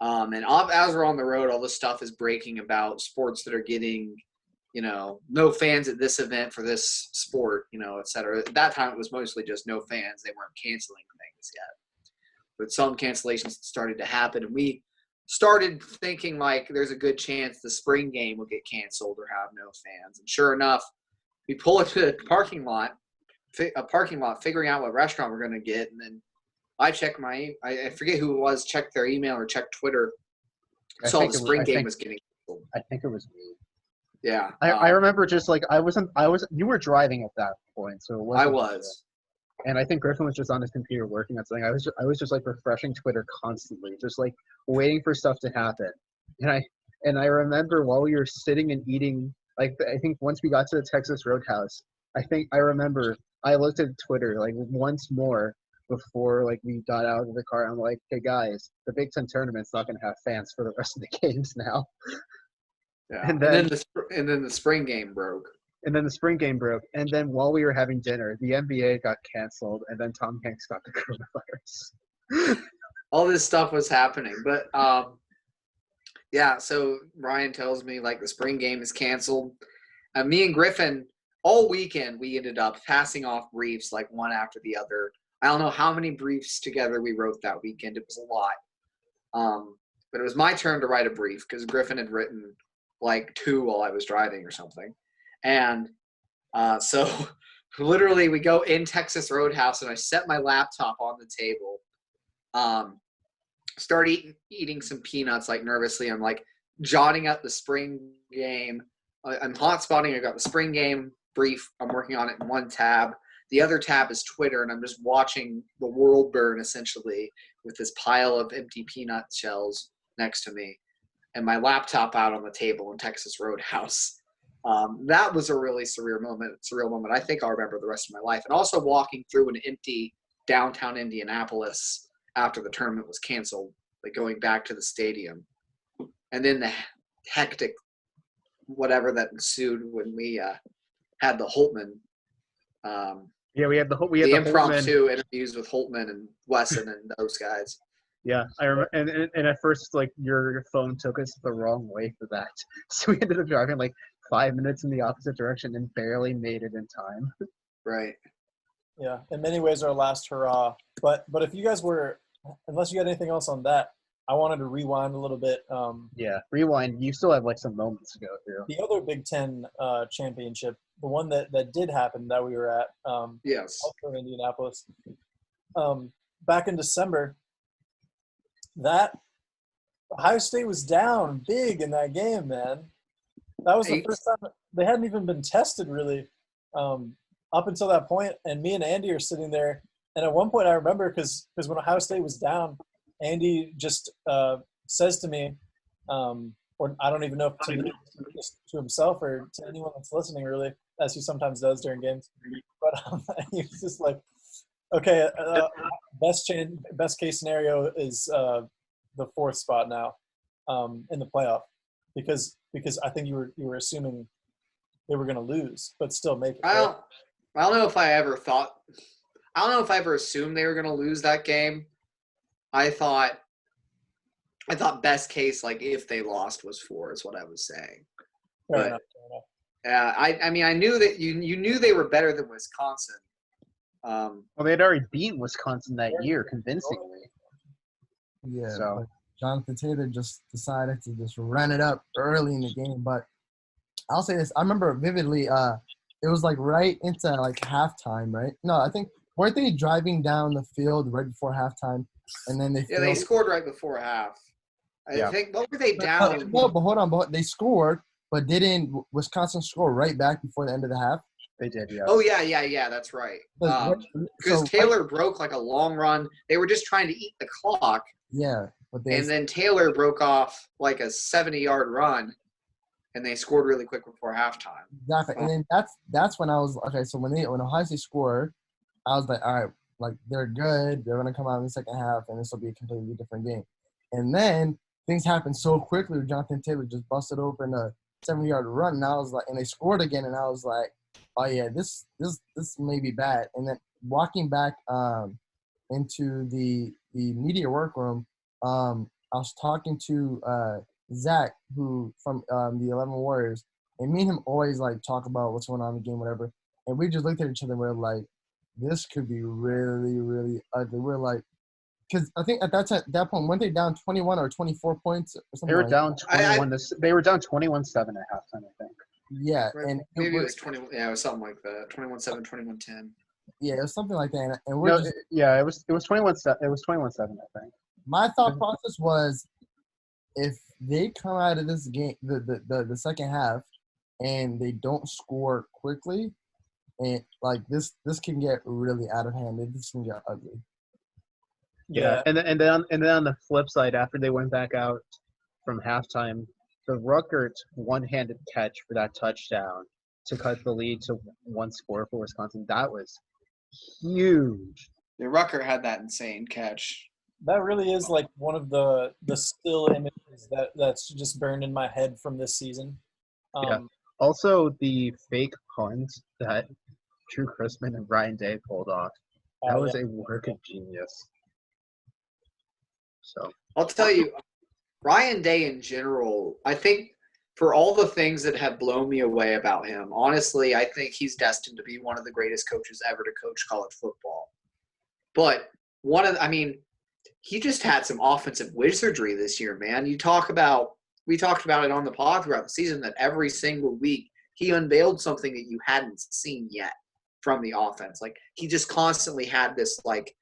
[SPEAKER 2] And as we're on the road, all this stuff is breaking about sports that are getting no fans at this event for this sport, et cetera. At that time, it was mostly just no fans. They weren't canceling things yet. But some cancellations started to happen, and we started thinking like there's a good chance the spring game will get canceled or have no fans. And sure enough, we pull into the parking lot, figuring out what restaurant we're going to get, and then I check I forget who it was, checked their email or checked Twitter, saw the spring game was getting canceled.
[SPEAKER 1] I think it was me.
[SPEAKER 2] Yeah.
[SPEAKER 1] I remember just like you were driving at that point, so it wasn't.
[SPEAKER 2] I was.
[SPEAKER 1] And I think Griffin was just on his computer working on something. I was just like refreshing Twitter constantly, just like waiting for stuff to happen. And I remember while we were sitting and eating, like I think once we got to the Texas Roadhouse, I remember I looked at Twitter like once more before like we got out of the car. I'm like, hey guys, the Big Ten tournament's not gonna have fans for the rest of the games now.
[SPEAKER 2] Yeah. And then the spring game broke.
[SPEAKER 1] And then the spring game broke. And then while we were having dinner, the NBA got canceled, and then Tom Hanks got the coronavirus.
[SPEAKER 2] All this stuff was happening. But, yeah, so Ryan tells me, like, the spring game is canceled. Me and Griffin, all weekend, we ended up passing off briefs, like, one after the other. I don't know how many briefs together we wrote that weekend. It was a lot. But it was my turn to write a brief because Griffin had written, like, 2 while I was driving or something. And so literally we go in Texas Roadhouse and I set my laptop on the table, start eating some peanuts like nervously. I'm like jotting up the spring game. I'm hotspotting. I got the spring game brief. I'm working on it in one tab. The other tab is Twitter, and I'm just watching the world burn essentially with this pile of empty peanut shells next to me and my laptop out on the table in Texas Roadhouse. That was a really surreal moment. I think I'll remember the rest of my life. And also walking through an empty downtown Indianapolis after the tournament was canceled, like going back to the stadium. And then the hectic whatever that ensued when we had the Holtman.
[SPEAKER 1] Yeah, we had the
[SPEAKER 2] impromptu interviews with Holtman and Wesson and those guys.
[SPEAKER 1] Yeah, I remember, and at first, like your phone took us the wrong way for that, so we ended up driving like 5 minutes in the opposite direction and barely made it in time.
[SPEAKER 2] Right.
[SPEAKER 4] Yeah, in many ways, our last hurrah. But if you guys unless you got anything else on that, I wanted to rewind a little bit.
[SPEAKER 1] Yeah, rewind. You still have like some moments to go through.
[SPEAKER 4] The other Big Ten championship, the one that did happen that we were at,
[SPEAKER 2] yes,
[SPEAKER 4] also in Indianapolis, back in December. That Ohio State was down big in that game, man. That was the first time they hadn't even been tested really up until that point. And me and Andy are sitting there. And at one point I remember because when Ohio State was down, Andy just says to me, or I don't even know if to himself or to anyone that's listening really, as he sometimes does during games. But he was just like, okay, best case scenario is the 4th spot now in the playoff because I think you were assuming they were going to lose, but still make it.
[SPEAKER 2] I don't know if I ever assumed they were going to lose that game. I thought best case, like if they lost, was 4 is what I was saying.
[SPEAKER 4] Fair enough.
[SPEAKER 2] I mean, I knew that you knew they were better than Wisconsin.
[SPEAKER 1] Well, they had already beaten Wisconsin that year convincingly.
[SPEAKER 3] Yeah.
[SPEAKER 1] So
[SPEAKER 3] Jonathan Taylor just decided to just run it up early in the game. But I'll say this: I remember vividly. It was like right into like halftime, right? No, I think weren't they driving down the field right before halftime, and then they
[SPEAKER 2] scored right before half. I think what were they down?
[SPEAKER 3] No, but hold on, they scored, but didn't Wisconsin score right back before the end of the half?
[SPEAKER 1] They did, yeah.
[SPEAKER 2] Oh, yeah, that's right. Because Taylor broke like a long run. They were just trying to eat the clock.
[SPEAKER 3] Yeah.
[SPEAKER 2] And then Taylor broke off like a 70-yard run, and they scored really quick before halftime.
[SPEAKER 3] Exactly. And then that's when I was – okay, so when Ohio State scored, I was like, all right, like they're good. They're going to come out in the second half, and this will be a completely different game. And then things happened so quickly. Jonathan Taylor just busted open a 70-yard run, and I was like – and they scored again, and I was like, oh yeah, this may be bad. And then walking back into the media workroom, I was talking to Zach, who from the 11 Warriors, And me and him always like talk about what's going on in the game, whatever. And we just looked at each other and we're like, this could be really, really ugly. We're like, because I think at that point, weren't they down 21 or 24 points or something?
[SPEAKER 1] They were
[SPEAKER 3] like
[SPEAKER 1] down
[SPEAKER 2] I-
[SPEAKER 1] 21. They were down 21-7 at halftime, I think.
[SPEAKER 3] Yeah, and
[SPEAKER 2] maybe it was 20. Yeah, it was something like that. 21-7, 21-10.
[SPEAKER 3] yeah, it was something like that. And we're
[SPEAKER 1] No,
[SPEAKER 3] just
[SPEAKER 1] it was 21-7. It was 21-7, I think.
[SPEAKER 3] my thought process was, if they come out of this game, the second half, and they don't score quickly, and like this can get really out of hand. This can get ugly.
[SPEAKER 1] Yeah, and then on the flip side, after they went back out from halftime, the Ruckert one-handed catch for that touchdown to cut the lead to one score for Wisconsin, that was huge.
[SPEAKER 2] Yeah, Rucker had that insane catch.
[SPEAKER 4] That really is like one of the still images that's just burned in my head from this season.
[SPEAKER 1] Yeah. Also, the fake punt that Drew Chrisman and Ryan Day pulled off, that was a work of genius. So
[SPEAKER 2] I'll tell you, Ryan Day in general, I think for all the things that have blown me away about him, honestly, I think he's destined to be one of the greatest coaches ever to coach college football. But he just had some offensive wizardry this year, man. We talked about it on the pod throughout the season that every single week he unveiled something that you hadn't seen yet from the offense. Like, he just constantly had this like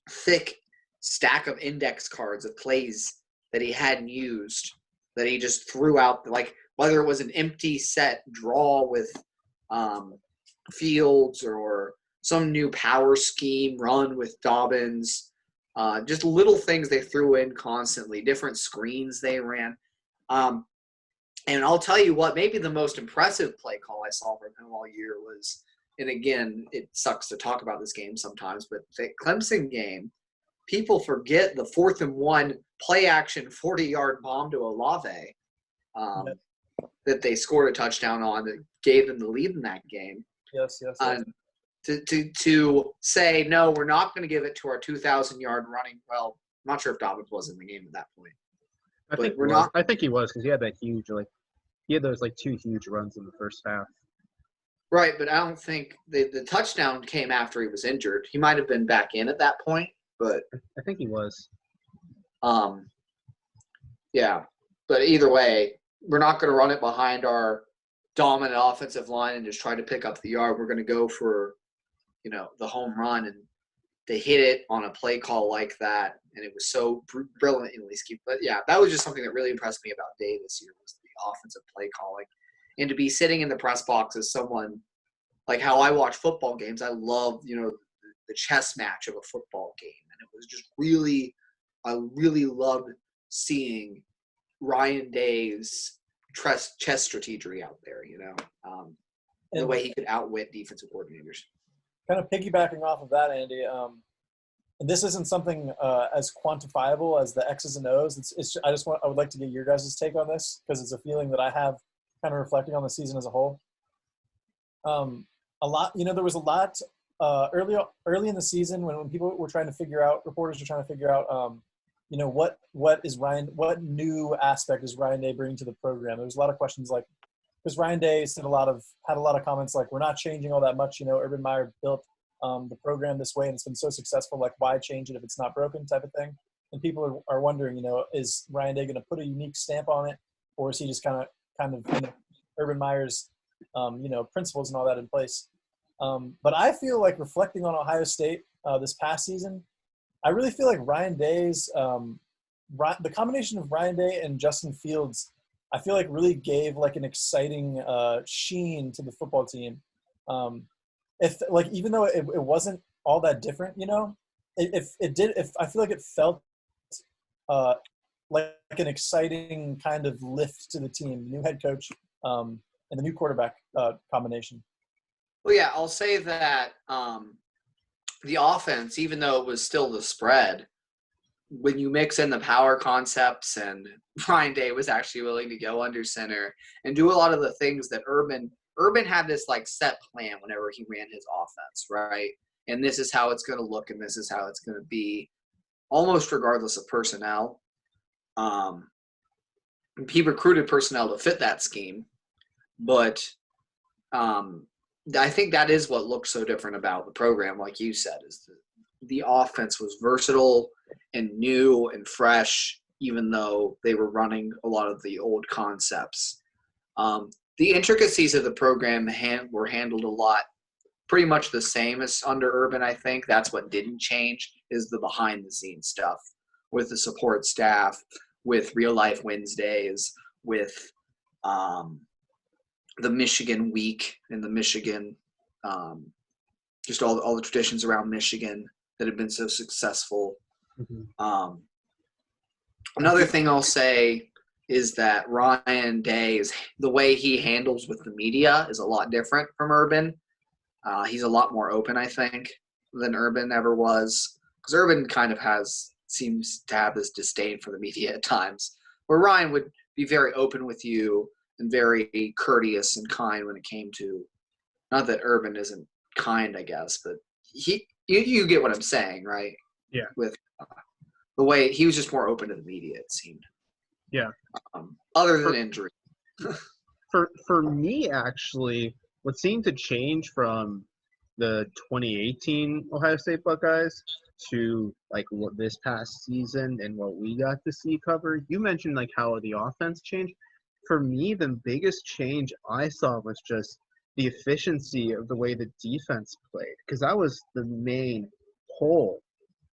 [SPEAKER 2] thick stack of index cards of plays that he hadn't used, that he just threw out, like whether it was an empty set draw with Fields or some new power scheme run with Dobbins, just little things they threw in constantly, different screens they ran. And I'll tell you what, maybe the most impressive play call I saw from him all year was, and again, it sucks to talk about this game sometimes, but the Clemson game, people forget the 4th and 1 play action 40-yard bomb to Olave that they scored a touchdown on that gave them the lead in that game.
[SPEAKER 4] Yes.
[SPEAKER 2] To say, no, we're not going to give it to our 2,000-yard running. Well, I'm not sure if Dobbins was in the game at that point.
[SPEAKER 1] I think he was because he had that huge, he had those 2 huge runs in the first half.
[SPEAKER 2] Right, but I don't think the touchdown came after he was injured. He might have been back in at that point, but
[SPEAKER 1] I think he was.
[SPEAKER 2] Yeah. But either way, we're not going to run it behind our dominant offensive line and just try to pick up the yard. We're going to go for, the home run, and they hit it on a play call like that, and it was so brilliantly schemed. But yeah, that was just something that really impressed me about Day this year, was the offensive play calling. And to be sitting in the press box as someone, like how I watch football games, I love, the chess match of a football game. And it was just I really loved seeing Ryan Day's chess strategy out there, the way he could outwit defensive coordinators.
[SPEAKER 4] Kind of piggybacking off of that, Andy, and this isn't something as quantifiable as the X's and O's. I would like to get your guys' take on this, because it's a feeling that I have kind of reflecting on the season as a whole. There was a lot early in the season when people were trying to figure out, reporters were trying to figure out, what new aspect is Ryan Day bringing to the program? There was a lot of questions because Ryan Day had a lot of comments like, we're not changing all that much. Urban Meyer built the program this way and it's been so successful. Like, why change it if it's not broken, type of thing. And people are wondering, is Ryan Day going to put a unique stamp on it, or is he just kind of Urban Meyer's, principles and all that in place? But I feel like, reflecting on Ohio State this past season, I really feel like Ryan Day's the combination of Ryan Day and Justin Fields, I feel like really gave an exciting sheen to the football team. Even though it wasn't all that different, I feel like it felt like an exciting kind of lift to the team, the new head coach and the new quarterback combination.
[SPEAKER 2] Well, yeah, I'll say that the offense, even though it was still the spread, when you mix in the power concepts, and Ryan Day was actually willing to go under center and do a lot of the things that Urban had this set plan whenever he ran his offense, right? And this is how it's going to look, and this is how it's going to be, almost regardless of personnel. He recruited personnel to fit that scheme. but I think that is what looks so different about the program, like you said, is the offense was versatile and new and fresh, even though they were running a lot of the old concepts. The intricacies of the program were handled a lot, pretty much the same as under Urban, I think. That's what didn't change, is the behind-the-scenes stuff with the support staff, with Real Life Wednesdays, with the Michigan Week and the Michigan, just all the traditions around Michigan that have been so successful.
[SPEAKER 1] Mm-hmm.
[SPEAKER 2] Another thing I'll say is that Ryan Day, the way he handles with the media is a lot different from Urban. He's a lot more open, I think, than Urban ever was. Because Urban kind of seems to have this disdain for the media at times, where Ryan would be very open with you and very courteous and kind when it came to, not that Urban isn't kind, I guess, but you get what I'm saying, right?
[SPEAKER 1] Yeah.
[SPEAKER 2] With the way he was just more open to the media, it seemed.
[SPEAKER 1] Yeah.
[SPEAKER 2] Other than injury.
[SPEAKER 1] For me, actually, what seemed to change from the 2018 Ohio State Buckeyes to like what this past season and what we got to see covered, you mentioned like how the offense changed. For me, the biggest change I saw was just the efficiency of the way the defense played, because that was the main hole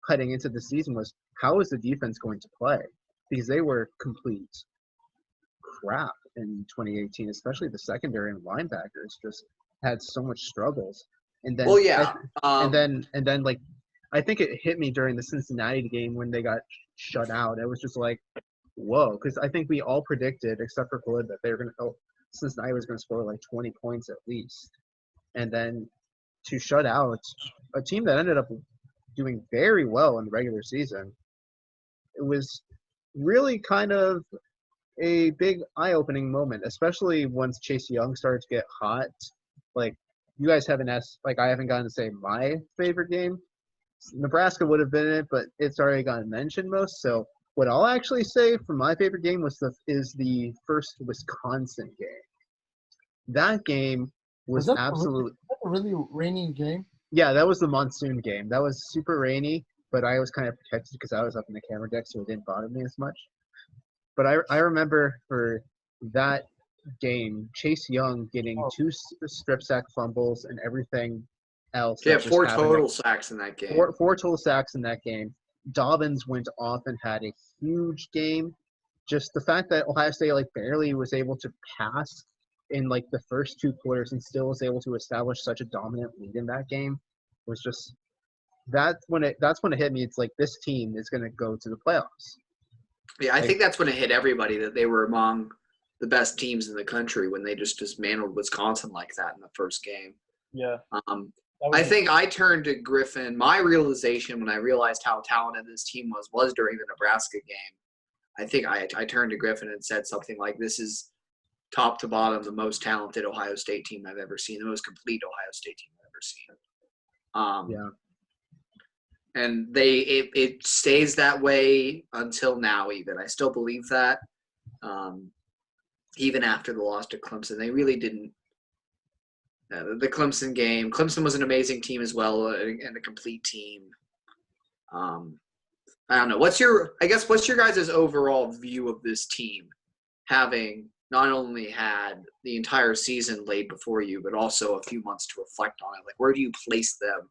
[SPEAKER 1] heading into the season, was how is the defense going to play, because they were complete crap in 2018, especially the secondary and linebackers just had so much struggles. And then,
[SPEAKER 2] well, yeah,
[SPEAKER 1] and then like I think it hit me during the Cincinnati game when they got shut out. It was just like, whoa, because I think we all predicted, except for Khalid, that they were going to Cincinnati was going to score like 20 points at least, and then to shut out a team that ended up doing very well in the regular season, it was really kind of a big eye-opening moment, especially once Chase Young started to get hot. Like, you guys haven't asked, like, I haven't gotten to say my favorite game. Nebraska would have been it, but it's already gotten mentioned most. So what I'll actually say for my favorite game is the first Wisconsin game. That game was absolutely
[SPEAKER 3] a really rainy game.
[SPEAKER 1] Yeah, that was the monsoon game. That was super rainy, but I was kind of protected because I was up in the camera deck, so it didn't bother me as much. But I remember for that game, Chase Young getting 2 strip sack fumbles and everything else.
[SPEAKER 2] Yeah, 4 total sacks in that game.
[SPEAKER 1] Four total sacks in that game. Dobbins went off and had a huge game. Just the fact that Ohio State like barely was able to pass in like the first 2 quarters and still was able to establish such a dominant lead in that game was just that's when it hit me. It's like this team is going to go to the playoffs.
[SPEAKER 2] Yeah, I think that's when it hit everybody that they were among the best teams in the country when they just dismantled Wisconsin like that in the first game.
[SPEAKER 4] Yeah.
[SPEAKER 2] I think I turned to Griffin. My realization when I realized how talented this team was during the Nebraska game. I think I turned to Griffin and said something like, this is top to bottom the most talented Ohio State team I've ever seen, the most complete Ohio State team I've ever seen.
[SPEAKER 1] Yeah.
[SPEAKER 2] And it stays that way until now even. I still believe that. Even after the loss to Clemson, they really didn't. The Clemson game, Clemson was an amazing team as well and a complete team. I don't know. What's your guys' overall view of this team, having not only had the entire season laid before you, but also a few months to reflect on it? Like, where do you place them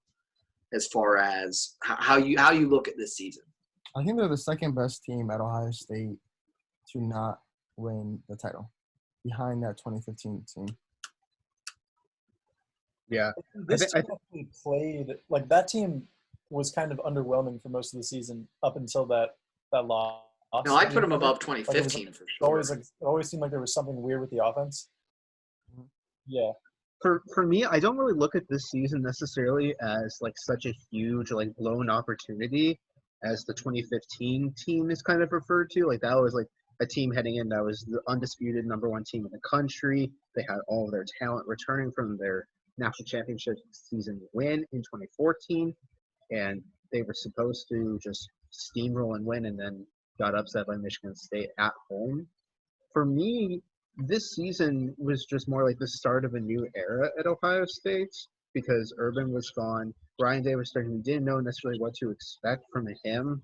[SPEAKER 2] as far as how you look at this season?
[SPEAKER 3] I think they're the second best team at Ohio State to not win the title, behind that 2015 team.
[SPEAKER 1] Yeah,
[SPEAKER 4] This team actually played like that team was kind of underwhelming for most of the season up until that loss.
[SPEAKER 2] No, I'd put them above 2015 for sure.
[SPEAKER 4] It always seemed like there was something weird with the offense. Yeah.
[SPEAKER 1] For me, I don't really look at this season necessarily as like such a huge like blown opportunity as the 2015 team is kind of referred to. Like that was like a team heading in that was the undisputed number 1 team in the country. They had all of their talent returning from their national championship season win in 2014, and they were supposed to just steamroll and win, and then got upset by Michigan State at home. For me, this season was just more like the start of a new era at Ohio State because Urban was gone. Brian Day was starting. We didn't know necessarily what to expect from him.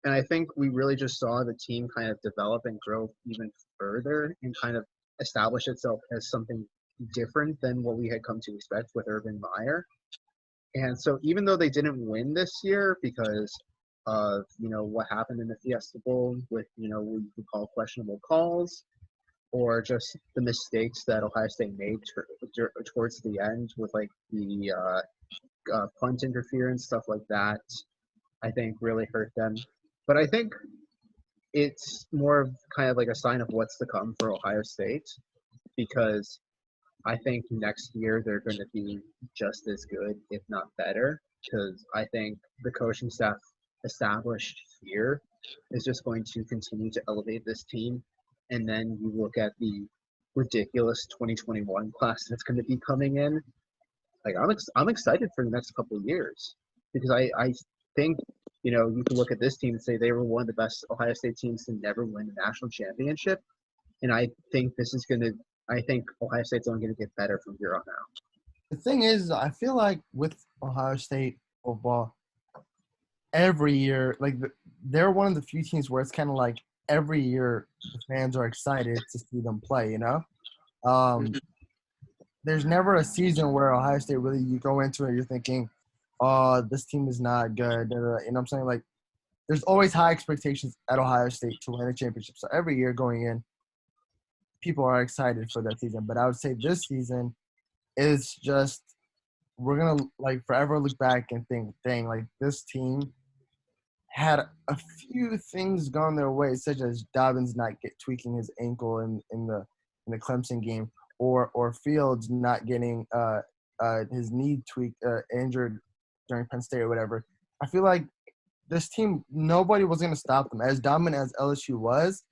[SPEAKER 1] And I think we really just saw the team kind of develop and grow even further and kind of establish itself as something different than what we had come to expect with Urban Meyer. And so even though they didn't win this year because of, what happened in the Fiesta Bowl with, what you could call questionable calls or just the mistakes that Ohio State made towards the end with like the punt interference, stuff like that, I think really hurt them. But I think it's more of kind of like a sign of what's to come for Ohio State because I think next year they're going to be just as good, if not better, because I think the coaching staff established here is just going to continue to elevate this team. And then you look at the ridiculous 2021 class that's going to be coming in. Like I'm excited for the next couple of years because I think you can look at this team and say they were one of the best Ohio State teams to never win a national championship, and I think Ohio State's only going to get better from here on out.
[SPEAKER 3] The thing is, I feel like with Ohio State football, every year, like they're one of the few teams where it's kind of like every year the fans are excited to see them play. There's never a season where Ohio State really you go into it, you're thinking, oh, this team is not good. You know what I'm saying? Like, there's always high expectations at Ohio State to win a championship. So every year going in, people are excited for that season. But I would say this season is just we're going to, like, forever look back and think, dang, like, this team had a few things gone their way, such as Dobbins not tweaking his ankle in the Clemson game, or Fields not getting his knee injured during Penn State or whatever. I feel like this team, nobody was going to stop them. As dominant as LSU was,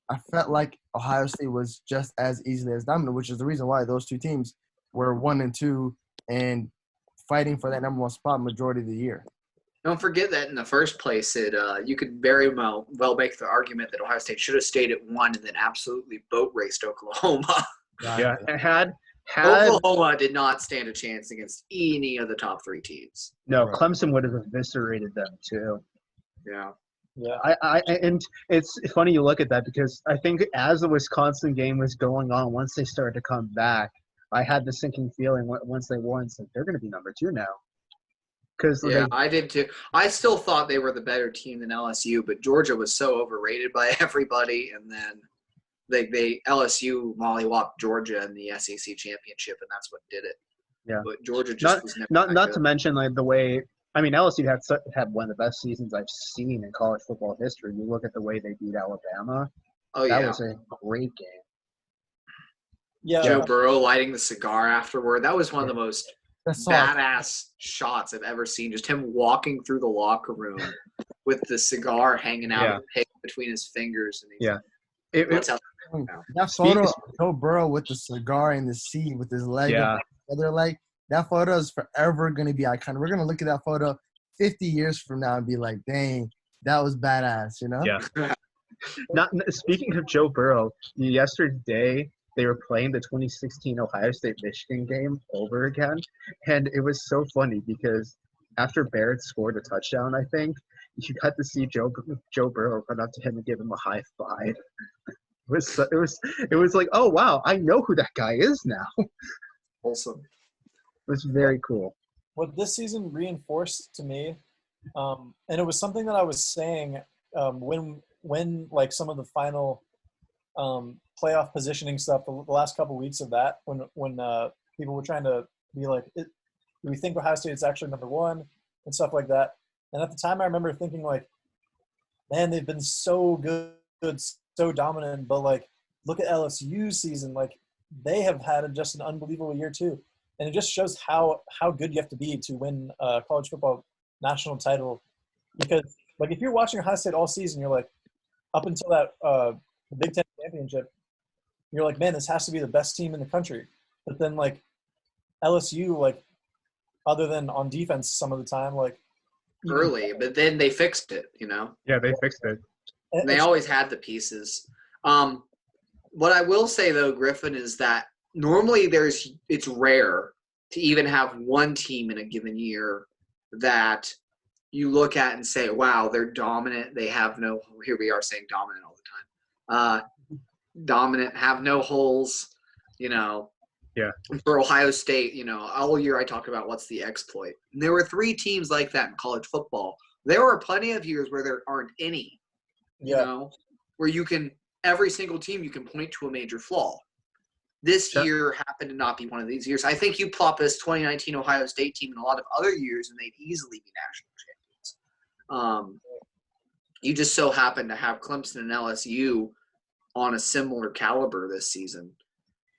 [SPEAKER 3] I felt like Ohio State was just as easily as dominant, which is the reason why those two teams were 1-2 and fighting for that number one spot majority of the year.
[SPEAKER 2] Don't forget that in the first place, you could very well make the argument that Ohio State should have stayed at 1 and then absolutely boat raced Oklahoma.
[SPEAKER 1] Yeah, had
[SPEAKER 2] Oklahoma did not stand a chance against any of the top 3 teams.
[SPEAKER 1] No, Clemson would have eviscerated them too.
[SPEAKER 2] Yeah.
[SPEAKER 1] And it's funny you look at that because I think as the Wisconsin game was going on, once they started to come back, I had the sinking feeling once they won, it's like they're going to be number 2 now.
[SPEAKER 2] I did too. I still thought they were the better team than LSU, but Georgia was so overrated by everybody, and then LSU mollywopped Georgia in the SEC championship, and that's what did it.
[SPEAKER 1] Yeah,
[SPEAKER 2] but Georgia just was never
[SPEAKER 1] not to mention like the way. I mean, LSU had one of the best seasons I've seen in college football history. You look at the way they beat Alabama. That was a great game.
[SPEAKER 4] Yeah,
[SPEAKER 2] Joe Burrow lighting the cigar afterward. That was one of the most badass shots I've ever seen. Just him walking through the locker room with the cigar hanging out between his fingers. And
[SPEAKER 3] that photo of Joe Burrow with the cigar in the seat with his leg up the other leg, that photo is forever going to be iconic. We're going to look at that photo 50 years from now and be like, dang, that was badass,
[SPEAKER 1] Yeah. Speaking of Joe Burrow, yesterday they were playing the 2016 Ohio State-Michigan game over again, and it was so funny because after Barrett scored a touchdown, I think, you got to see Joe Burrow run up to him and give him a high five. It was like, oh wow, I know who that guy is now.
[SPEAKER 2] Awesome.
[SPEAKER 1] It was very cool.
[SPEAKER 4] What this season reinforced to me, and it was something that I was saying when like some of the final playoff positioning stuff, the last couple of weeks of that, when people were trying to be like, do we think Ohio State is actually number 1 and stuff like that? And at the time, I remember thinking like, man, they've been so good, so dominant, but like, look at LSU's season. Like, they have had just an unbelievable year too. And it just shows how good you have to be to win a college football national title. Because, like, if you're watching Ohio State all season, you're like, up until that Big Ten championship, you're like, man, this has to be the best team in the country. But then, like, LSU, like, other than on defense some of the time, like,
[SPEAKER 2] early, but then they fixed it,
[SPEAKER 1] Yeah, they fixed it.
[SPEAKER 2] And they always had the pieces. What I will say though, Griffin, is that normally it's rare to even have one team in a given year that you look at and say, wow, they're dominant. They have no – here we are saying dominant all the time. Dominant, have no holes,
[SPEAKER 1] Yeah.
[SPEAKER 2] For Ohio State, all year I talk about what's the exploit. And there were 3 teams like that in college football. There were plenty of years where there aren't any, where you can – every single team you can point to a major flaw. This year happened to not be one of these years. I think you plop this 2019 Ohio State team in a lot of other years, and they'd easily be national champions. You just so happen to have Clemson and LSU on a similar caliber this season.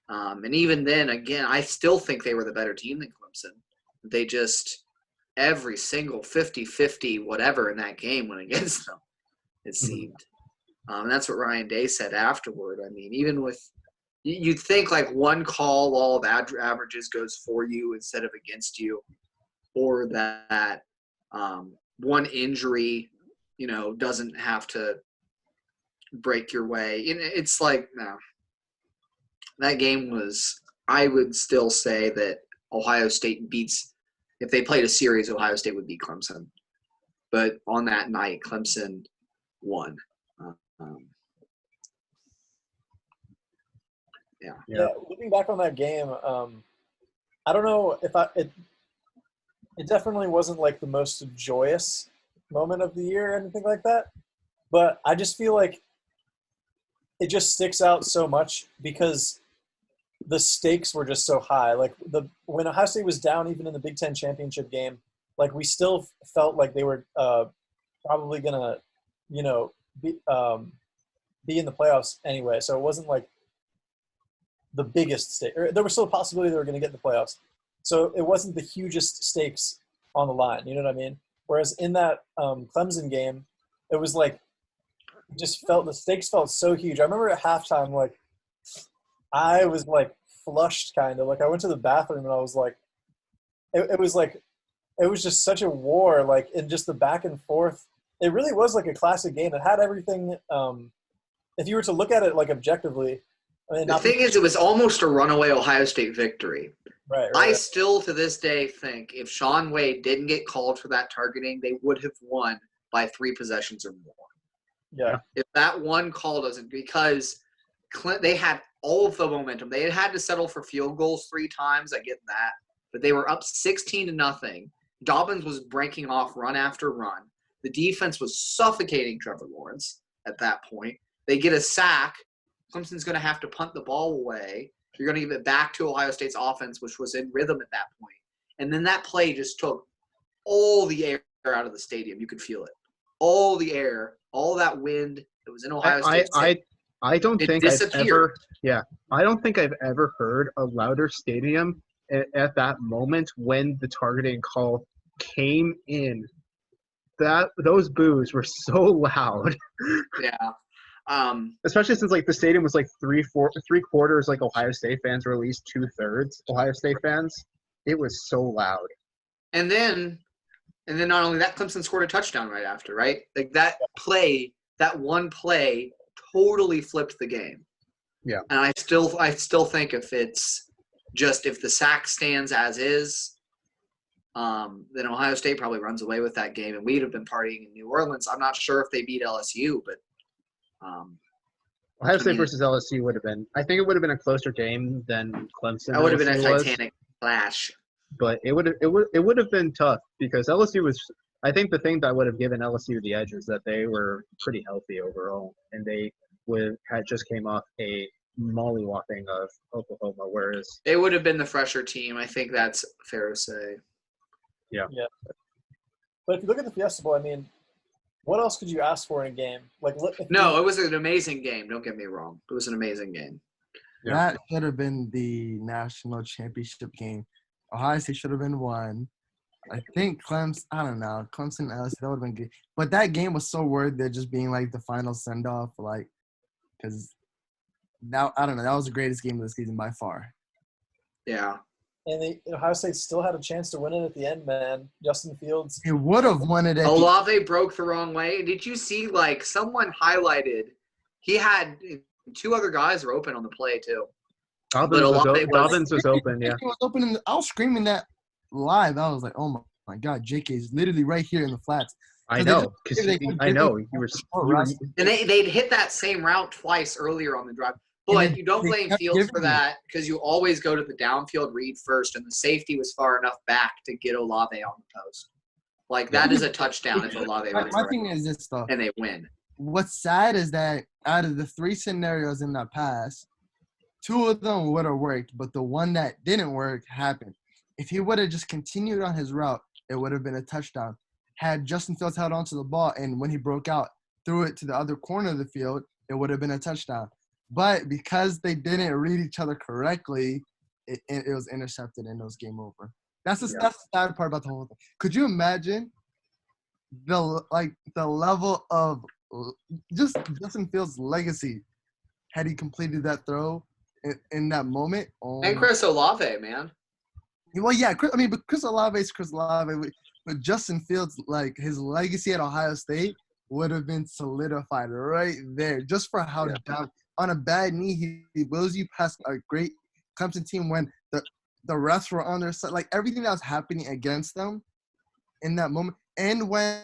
[SPEAKER 2] And even then, again, I still think they were the better team than Clemson. They just – every single 50-50 whatever in that game went against them, it seemed. And that's what Ryan Day said afterward. I mean, even with – you'd think like one call, law of averages goes for you instead of against you, or that one injury, doesn't have to break your way. It's like, no. That game was – I would still say that Ohio State beats – if they played a series, Ohio State would beat Clemson. But on that night, Clemson won.
[SPEAKER 4] Yeah. Looking back on that game, I don't know if it definitely wasn't like the most joyous moment of the year or anything like that. But I just feel like it just sticks out so much because the stakes were just so high. Like when Ohio State was down, even in the Big Ten championship game, like we still felt like they were probably gonna, be in the playoffs anyway. So it wasn't like the biggest stake. Or there was still a possibility they were going to get in the playoffs. So it wasn't the hugest stakes on the line. You know what I mean? Whereas in that Clemson game, it was like the stakes felt so huge. I remember at halftime, like I was like flushed kind of. Like I went to the bathroom and I was like, it was just such a war, like in just the back and forth. It really was like a classic game. It had everything. If you were to look at it like objectively,
[SPEAKER 2] the thing is, it was almost a runaway Ohio State victory.
[SPEAKER 4] Right.
[SPEAKER 2] I still, to this day, think if Shaun Wade didn't get called for that targeting, they would have won by 3 possessions or more.
[SPEAKER 4] Yeah.
[SPEAKER 2] If that one call doesn't, because they had all of the momentum. They had to settle for field goals 3 times. I get that. But they were up 16-0. Dobbins was breaking off run after run. The defense was suffocating Trevor Lawrence at that point. They get a sack. Clemson's going to have to punt the ball away. You're going to give it back to Ohio State's offense, which was in rhythm at that point. And then that play just took all the air out of the stadium. You could feel it. All the air, all that wind that was in Ohio State.
[SPEAKER 1] I don't think I've ever heard a louder stadium at that moment when the targeting call came in. Those boos were so loud.
[SPEAKER 2] Yeah.
[SPEAKER 1] Especially since like the stadium was like three quarters like Ohio State fans, or at least 2/3 Ohio State fans. It was so loud.
[SPEAKER 2] And then not only that, Clemson scored a touchdown right after, right? Like that one play totally flipped the game.
[SPEAKER 1] Yeah.
[SPEAKER 2] And I still think if the sack stands as is, then Ohio State probably runs away with that game, and we'd have been partying in New Orleans. I'm not sure if they beat LSU, but
[SPEAKER 1] Ohio State versus LSU would have been. I think it would have been a closer game than Clemson.
[SPEAKER 2] That would have been a Titanic clash.
[SPEAKER 1] But it would have been tough because LSU was. I think the thing that would have given LSU the edge is that they were pretty healthy overall, and they had just came off a mollywhopping of Oklahoma, whereas
[SPEAKER 2] they would have been the fresher team. I think that's fair to say.
[SPEAKER 1] Yeah.
[SPEAKER 4] But if you look at the Fiesta Bowl, I mean, what else could you ask for in a game?
[SPEAKER 2] It was an amazing game. Don't get me wrong. It was an amazing game.
[SPEAKER 3] Yeah. That should have been the national championship game. Ohio State should have been 1. I think Clemson, LSU, that would have been good. But that game was so worth it just being like the final send-off, because that was the greatest game of the season by far.
[SPEAKER 2] Yeah.
[SPEAKER 4] And Ohio State still had a chance to win it at the end, man. Justin Fields.
[SPEAKER 3] It would have won it.
[SPEAKER 2] Olave broke the wrong way. Did you see, someone highlighted? He had 2 other guys were open on the play too.
[SPEAKER 1] Dobbins was open, yeah.
[SPEAKER 3] JK was open. I was screaming that live. I was like, oh my God, JK is literally right here in the flats.
[SPEAKER 1] I know, because I know you were.
[SPEAKER 2] And they'd hit that same route twice earlier on the drive. But you don't blame Fields for that because you always go to the downfield read first, and the safety was far enough back to get Olave on the post. Like, that is a touchdown if Olave runs
[SPEAKER 3] my thing is this, though.
[SPEAKER 2] And they win.
[SPEAKER 3] What's sad is that out of the 3 scenarios in that pass, 2 of them would have worked, but the one that didn't work happened. If he would have just continued on his route, it would have been a touchdown. Had Justin Fields held onto the ball, and when he broke out, threw it to the other corner of the field, it would have been a touchdown. But because they didn't read each other correctly, it was intercepted and it was game over. That's the sad part about the whole thing. Could you imagine the level of just Justin Fields' legacy had he completed that throw in that moment?
[SPEAKER 2] And Chris Olave, man.
[SPEAKER 3] Well, yeah, but Chris Olave is Chris Olave. But Justin Fields, like, his legacy at Ohio State would have been solidified right there just for how down – on a bad knee, he wills you past a great Clemson team when the refs were on their side. Like, everything that was happening against them in that moment. And when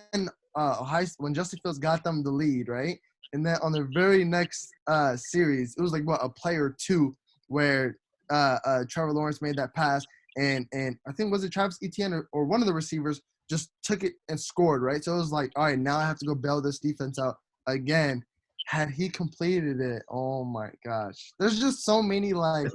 [SPEAKER 3] Justin Fields got them the lead, right? And then on the very next series, it was like, a play or 2 where Trevor Lawrence made that pass. And I think, was it Travis Etienne or one of the receivers just took it and scored, right? So it was like, all right, now I have to go bail this defense out again. Had he completed it, oh my gosh! There's just so many like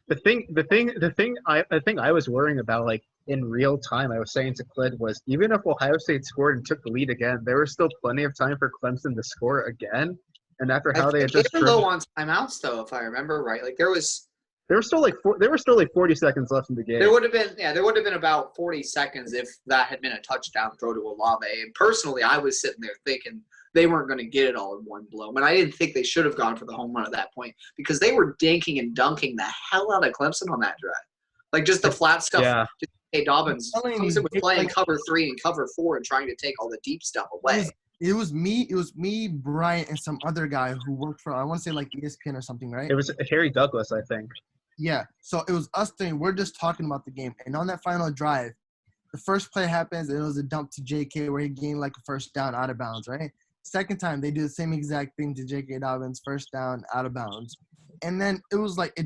[SPEAKER 1] the thing I was worrying about, like, in real time. I was saying to Khalid was, even if Ohio State scored and took the lead again, there was still plenty of time for Clemson to score again. And after how they had just
[SPEAKER 2] were low on timeouts, though, if I remember right, like there were still like 40 seconds left in the game. There would have been about 40 seconds if that had been a touchdown throw to Olave. And personally, I was sitting there thinking they weren't going to get it all in one blow. And I didn't think they should have gone for the home run at that point because they were dinking and dunking the hell out of Clemson on that drive. Like, just the flat stuff.
[SPEAKER 1] Yeah.
[SPEAKER 2] Hey, Dobbins, Clemson was playing cover 3 and cover 4 and trying to take all the deep stuff away.
[SPEAKER 3] It was me, Brian, and some other guy who worked for, I want to say, like, ESPN or something, right?
[SPEAKER 1] It was Harry Douglas, I think.
[SPEAKER 3] Yeah. So it was us three. We're just talking about the game. And on that final drive, the first play happens, and it was a dump to JK where he gained like a first down out of bounds, right? Second time, they do the same exact thing to J.K. Dobbins, first down, out of bounds. And then it was like, it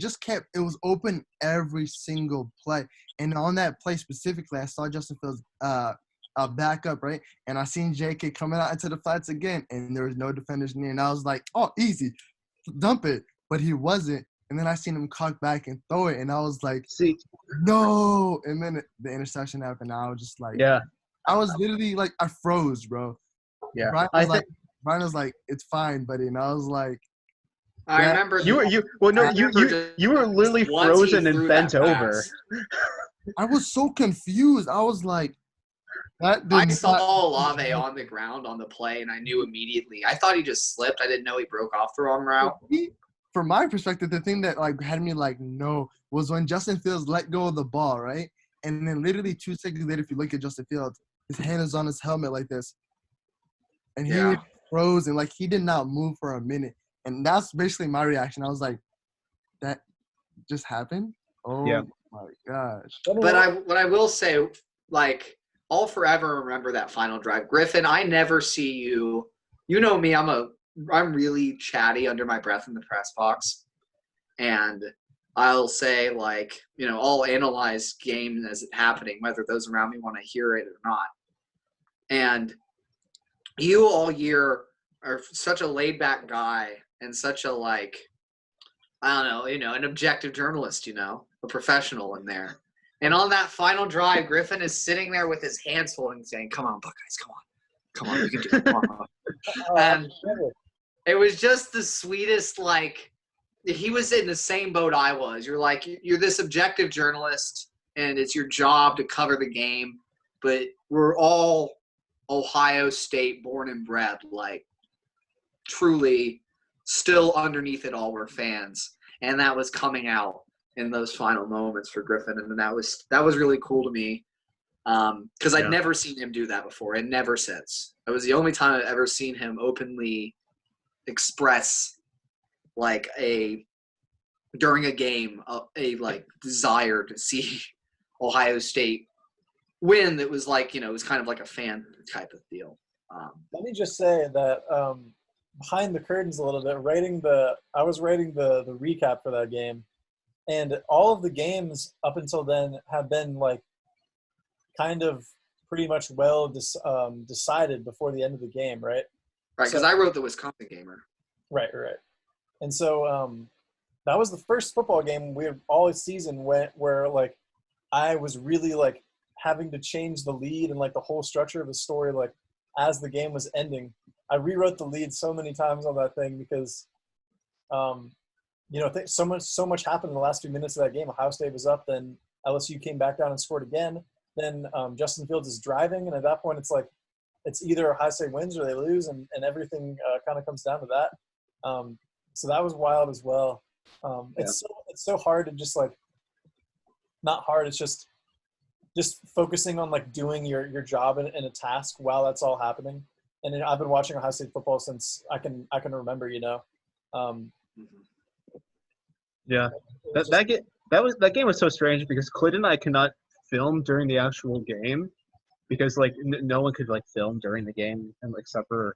[SPEAKER 3] was open every single play. And on that play specifically, I saw Justin Fields back up, right? And I seen J.K. coming out into the flats again, and there was no defenders near. And I was like, oh, easy, dump it. But he wasn't. And then I seen him cock back and throw it, and I was like, no. And then the interception happened, and I was just like,
[SPEAKER 1] yeah.
[SPEAKER 3] I was literally like, I froze, bro.
[SPEAKER 1] Yeah,
[SPEAKER 3] Brian was like, "It's fine, buddy," and I was like,
[SPEAKER 2] "I remember."
[SPEAKER 1] You were literally frozen and bent over.
[SPEAKER 3] I was so confused. I was like,
[SPEAKER 2] I saw Olave on the ground on the play, and I knew immediately. I thought he just slipped. I didn't know he broke off the wrong route.
[SPEAKER 3] From my perspective, the thing that like had me like no was when Justin Fields let go of the ball, right? And then literally 2 seconds later, if you look at Justin Fields, his hand is on his helmet like this. And he froze and, like, he did not move for a minute. And that's basically my reaction. I was like, that just happened? Oh, my gosh.
[SPEAKER 2] But what I will say, like, I'll forever remember that final drive. Griffin, I never see you. You know me. I'm really chatty under my breath in the press box. And I'll say, like, you know, I'll analyze game as it's happening, whether those around me want to hear it or not. And you all year are such a laid-back guy and such a, like, I don't know, you know, an objective journalist, you know, a professional in there. And on that final drive, Griffin is sitting there with his hands folded and saying, come on, Buckeyes, come on, you can do it, come on. And it was just the sweetest, like, he was in the same boat I was. You're like, you're this objective journalist, and it's your job to cover the game, but we're all Ohio State born and bred, like, truly still underneath it all we're fans. And that was coming out in those final moments for Griffin, and that was really cool to me because I'd never seen him do that before, and never since. It was the only time I've ever seen him openly express like during a game, a like desire to see Ohio State win. That was like, it was kind of like a fan type of deal.
[SPEAKER 4] Let me just say that behind the curtains a little bit, I was writing the recap for that game, and all of the games up until then have been like kind of pretty much decided before the end of the game, right?
[SPEAKER 2] Right, because I wrote the Wisconsin gamer.
[SPEAKER 4] Right. And so that was the first football game we had all season where like I was really like having to change the lead and like the whole structure of the story like as the game was ending. I rewrote the lead so many times on that thing because so much happened in the last few minutes of that game. Ohio State was up, then LSU came back down and scored again. Then Justin Fields is driving, and at that point it's like it's either Ohio State wins or they lose, and everything kind of comes down to that. So that was wild as well. It's so hard to just like not hard. It's just focusing on like doing your job in a task while that's all happening. And I've been watching Ohio State football since I can remember.
[SPEAKER 1] Yeah, that game was so strange because Khalid and I cannot film during the actual game because like no one could like film during the game and except for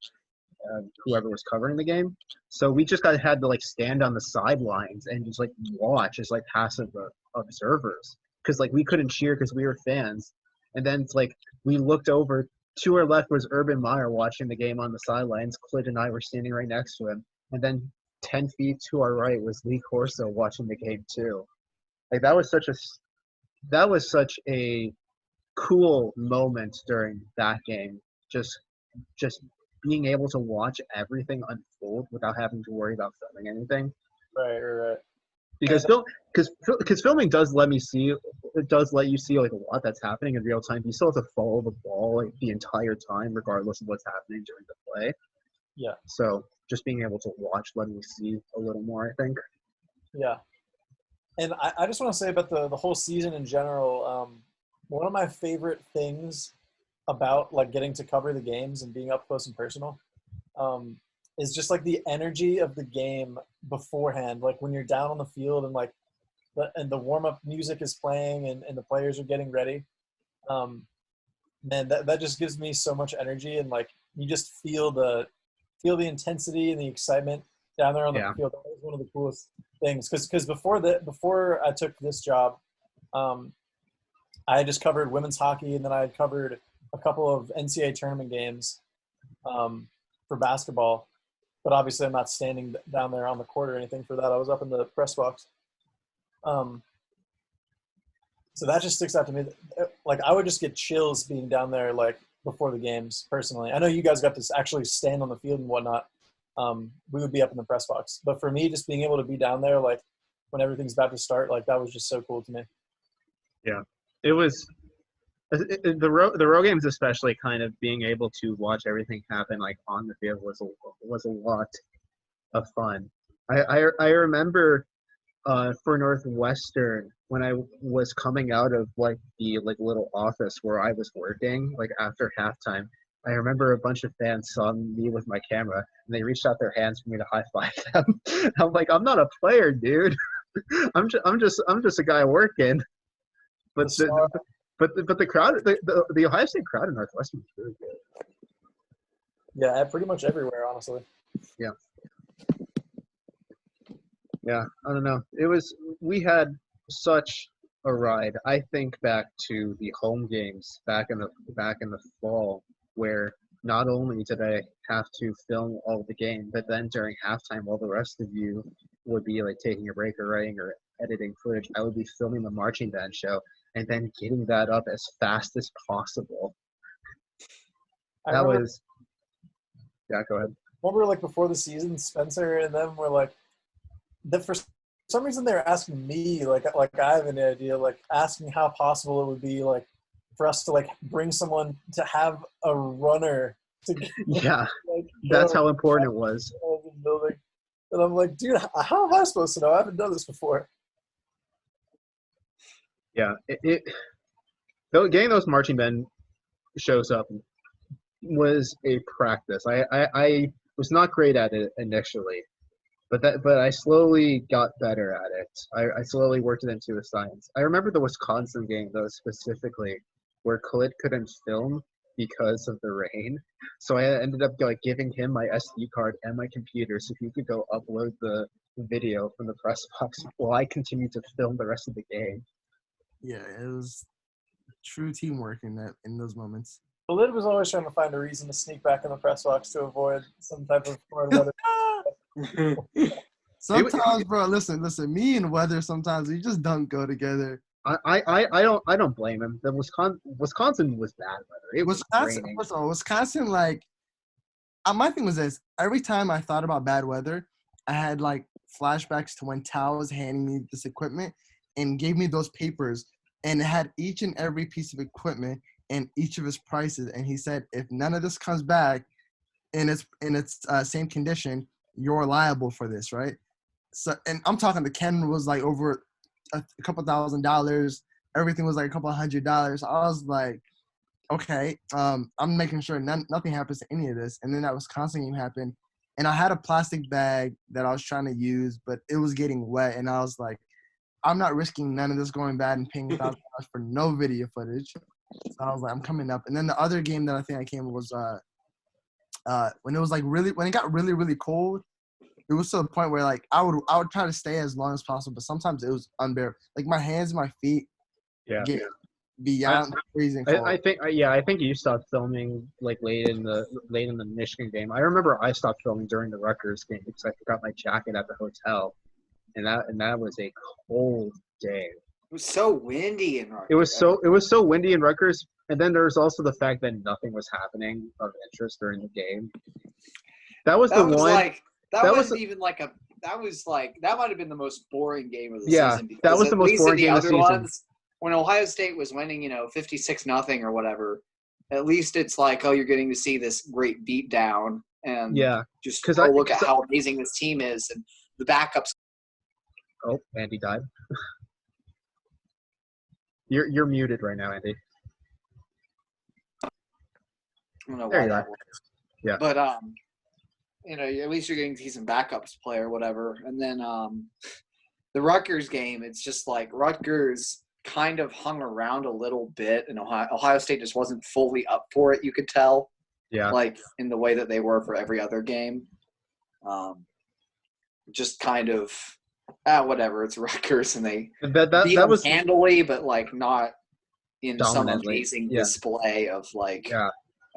[SPEAKER 1] whoever was covering the game. So we just had to like stand on the sidelines and just like watch as like passive observers because like we couldn't cheer because we were fans. And then it's like we looked over to our left was Urban Meyer watching the game on the sidelines. Khalid and I were standing right next to him, and then 10 feet to our right was Lee Corso watching the game too. Like that was such a cool moment during that game. Just being able to watch everything unfold without having to worry about filming anything.
[SPEAKER 4] Right.
[SPEAKER 1] Because filming does let you see like a lot that's happening in real time. You still have to follow the ball like the entire time, regardless of what's happening during the play.
[SPEAKER 4] Yeah.
[SPEAKER 1] So just being able to watch let me see a little more, I think.
[SPEAKER 4] Yeah. And I just want to say about the whole season in general, one of my favorite things about like getting to cover the games and being up close and personal is just like the energy of the game beforehand. Like when you're down on the field and like the warm-up music is playing and the players are getting ready. Man, that just gives me so much energy, and like you just feel the intensity and the excitement down there on the field. That was one of the coolest things because before I took this job, I had just covered women's hockey, and then I had covered a couple of NCAA tournament games for basketball. But obviously, I'm not standing down there on the court or anything for that. I was up in the press box. So that just sticks out to me. Like I would just get chills being down there, like before the games. Personally, I know you guys got to actually stand on the field and whatnot. We would be up in the press box, but for me, just being able to be down there, like when everything's about to start, like that was just so cool to me.
[SPEAKER 1] Yeah, it was. The road games, especially, kind of being able to watch everything happen like on the field was a lot of fun. I remember for Northwestern when I was coming out of like the like little office where I was working like after halftime. I remember a bunch of fans saw me with my camera and they reached out their hands for me to high five them. I'm like, I'm not a player, dude. I'm just a guy working. But the crowd, the Ohio State crowd in Northwestern was really good.
[SPEAKER 4] Yeah, pretty much everywhere, honestly.
[SPEAKER 1] Yeah. Yeah, I don't know. We had such a ride. I think back to the home games back in the fall, where not only did I have to film all the game, but then during halftime, while the rest of you would be like taking a break or writing or editing footage, I would be filming the marching band show and then getting that up as fast as possible. Yeah, go ahead.
[SPEAKER 4] Remember, like before the season, Spencer and them were like, for some reason they were asking me, like I have an idea, like asking how possible it would be, like for us to like bring someone to have a runner to.
[SPEAKER 1] Yeah, like, that's how important it was.
[SPEAKER 4] Building. And I'm like, dude, how am I supposed to know? I haven't done this before.
[SPEAKER 1] Yeah, getting those marching band shows up was a practice. I was not great at it initially, But I slowly got better at it. I slowly worked it into a science. I remember the Wisconsin game though specifically, where Khalid couldn't film because of the rain. So I ended up like giving him my SD card and my computer so he could go upload the video from the press box while I continued to film the rest of the game.
[SPEAKER 3] Yeah, it was true teamwork in those moments.
[SPEAKER 4] Khalid was always trying to find a reason to sneak back in the press box to avoid some type of hard weather.
[SPEAKER 3] Sometimes, bro, listen, me and weather sometimes we just don't go together.
[SPEAKER 1] I don't blame him. The Wisconsin was bad weather. It was raining.
[SPEAKER 3] First of all, Wisconsin, like, my thing was this: every time I thought about bad weather, I had like flashbacks to when Tal was handing me this equipment and gave me those papers, and it had each and every piece of equipment and each of its prices, and he said, if none of this comes back in its same condition, you're liable for this, right? So, and I'm talking the Canon was like over a couple $1,000. Everything was like a couple $100. I was like, okay, I'm making sure nothing happens to any of this. And then that Wisconsin game happened, and I had a plastic bag that I was trying to use, but it was getting wet, and I was like, I'm not risking none of this going bad and paying $1,000 for no video footage. So I was like, I'm coming up. And then the other game that I think I came was when it was like when it got really, really cold. It was to the point where like I would try to stay as long as possible, but sometimes it was unbearable. Like my hands and my feet get beyond freezing cold.
[SPEAKER 1] I think you stopped filming like late in the Michigan game. I remember I stopped filming during the Rutgers game because I forgot my jacket at the hotel, and that was a cold day.
[SPEAKER 2] It was so windy in Rutgers.
[SPEAKER 1] It was so windy in Rutgers, and then there's also the fact that nothing was happening of interest during the game. That was one.
[SPEAKER 2] That might have been the most boring game of the season.
[SPEAKER 1] Yeah, that was the most boring game of the season.
[SPEAKER 2] Ones, when Ohio State was winning, 56-0 or whatever, at least it's like, oh, you're getting to see this great beat down and just look at how amazing this team is and the backups.
[SPEAKER 1] Oh, Andy died. You're muted right now, Andy.
[SPEAKER 2] I don't know
[SPEAKER 1] there
[SPEAKER 2] why
[SPEAKER 1] you
[SPEAKER 2] that
[SPEAKER 1] are.
[SPEAKER 2] works.
[SPEAKER 1] Yeah.
[SPEAKER 2] But at least you're getting to see some backups play or whatever. And then the Rutgers game, it's just like Rutgers kind of hung around a little bit, and Ohio State just wasn't fully up for it, you could tell.
[SPEAKER 1] Yeah.
[SPEAKER 2] Like in the way that they were for every other game. Just kind of whatever, it's Rutgers, and they that was handily, but like not in some amazing display of like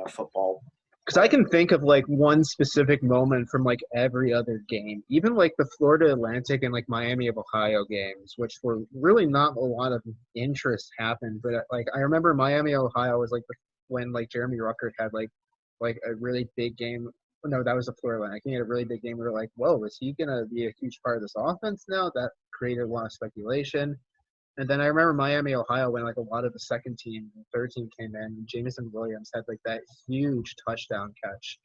[SPEAKER 2] football.
[SPEAKER 1] Because I can think of like one specific moment from like every other game, even like the Florida Atlantic and like Miami of Ohio games, which were really not a lot of interest happened. But like I remember Miami Ohio was like when like Jeremy Ruckert had like a really big game. No, that was the Florida Atlantic. He had a really big game. We were like, whoa, is he gonna be a huge part of this offense now? That created a lot of speculation. And then I remember Miami, Ohio, when like a lot of the second team and third team came in, and Jameson Williams had like that huge touchdown catch.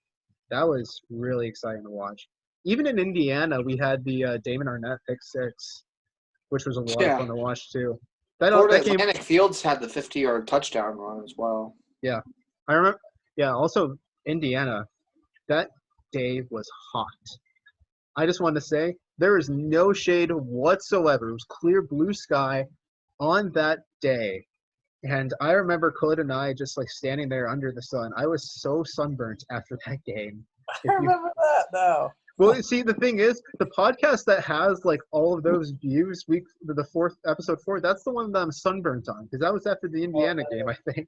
[SPEAKER 1] That was really exciting to watch. Even in Indiana, we had the Damon Arnett pick six, which was a lot of fun to watch too.
[SPEAKER 2] Florida Atlantic Fields had the 50-yard touchdown run as well.
[SPEAKER 1] Yeah, I remember. Yeah, also Indiana, that day was hot. I just wanted to say there is no shade whatsoever. It was clear blue sky on that day. And I remember Khalid and I just like standing there under the sun. I was so sunburnt after that game.
[SPEAKER 4] I remember that now.
[SPEAKER 1] Well, see, the thing is, the podcast that has like all of those views, episode 4, that's the one that I'm sunburnt on because that was after the Indiana game, I think.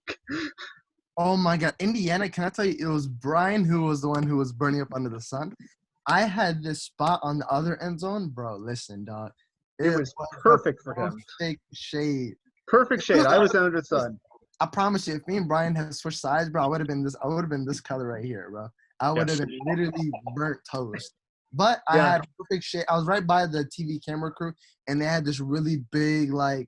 [SPEAKER 3] Oh my God, Indiana! Can I tell you, it was Brian who was the one who was burning up under the sun. I had this spot on the other end zone, bro. Listen, dog.
[SPEAKER 1] It was perfect for him.
[SPEAKER 3] Perfect shade.
[SPEAKER 1] Perfect shade. I was under the sun.
[SPEAKER 3] I promise you, if me and Brian had switched sides, bro, I would have been this color right here, bro. I would have been literally burnt toast. But I had perfect shade. I was right by the TV camera crew, and they had this really big like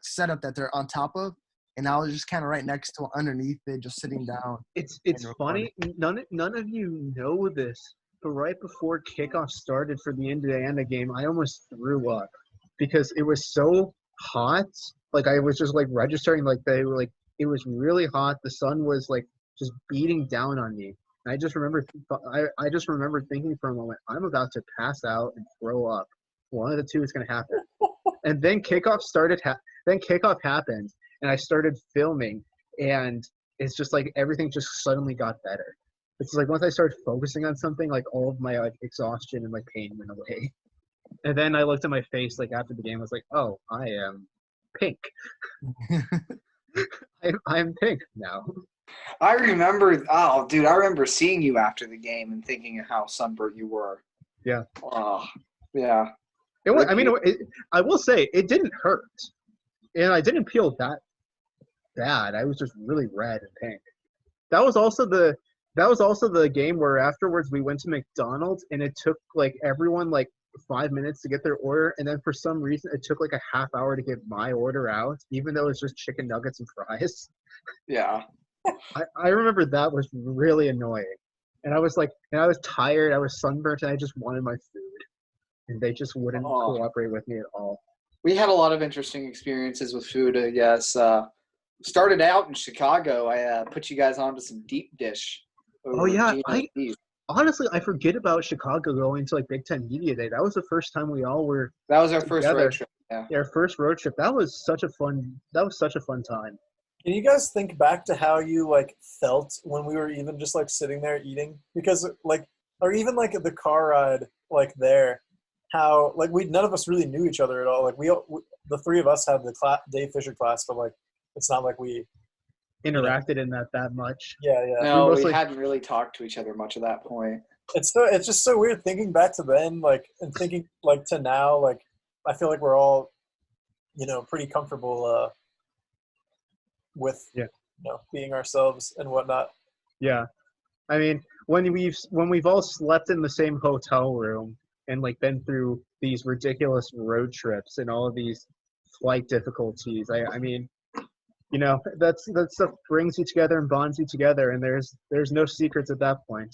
[SPEAKER 3] setup that they're on top of, and I was just kind of right next to it, underneath it, just sitting down.
[SPEAKER 1] It's funny. None of you know this, but right before kickoff started for the Indiana game, I almost threw up because it was so hot. Like I was just like registering, like they were like it was really hot. The sun was like just beating down on me, I just remember I just remember thinking for a moment, I'm about to pass out and throw up. One of the two is going to happen. And then kickoff happened, and I started filming, and it's just like everything just suddenly got better. It's like once I started focusing on something, like all of my like exhaustion and my pain went away. And then I looked at my face like after the game, I was like, oh, I am pink. I'm pink now.
[SPEAKER 2] I remember, oh, dude, I remember seeing you after the game and thinking of how sunburnt you were.
[SPEAKER 1] Yeah.
[SPEAKER 2] Oh, yeah.
[SPEAKER 1] It was, I mean, I will say it didn't hurt, and I didn't feel that bad. I was just really red and pink. That was also the game where afterwards we went to McDonald's, and it took like everyone like 5 minutes to get their order, and then for some reason it took like a half hour to get my order out, even though it was just chicken nuggets and fries.
[SPEAKER 2] Yeah.
[SPEAKER 1] I remember that was really annoying, and I was tired, I was sunburnt, and I just wanted my food, and they just wouldn't cooperate with me at all.
[SPEAKER 2] We had a lot of interesting experiences with food, I guess. Started out in Chicago. I put you guys onto some deep dish.
[SPEAKER 1] Oh yeah, honestly, I forget about Chicago going to like Big Ten Media Day. That was the first time we all were.
[SPEAKER 2] That was our first road trip. Yeah,
[SPEAKER 1] our first road trip. That was such a fun time.
[SPEAKER 4] Can you guys think back to how you like felt when we were even just like sitting there eating? Because like, or even like the car ride like there, how like none of us really knew each other at all. Like the three of us had the Dave Fisher class, but like it's not like we
[SPEAKER 1] interacted in that much.
[SPEAKER 4] Yeah.
[SPEAKER 2] No, we hadn't really talked to each other much at that point.
[SPEAKER 4] It's just so weird thinking back to then, like, and thinking like to now. Like, I feel like we're all, pretty comfortable with being ourselves and whatnot.
[SPEAKER 1] Yeah, I mean, when we've all slept in the same hotel room and like been through these ridiculous road trips and all of these flight difficulties, I mean, that stuff brings you together and bonds you together, and there's no secrets at that point,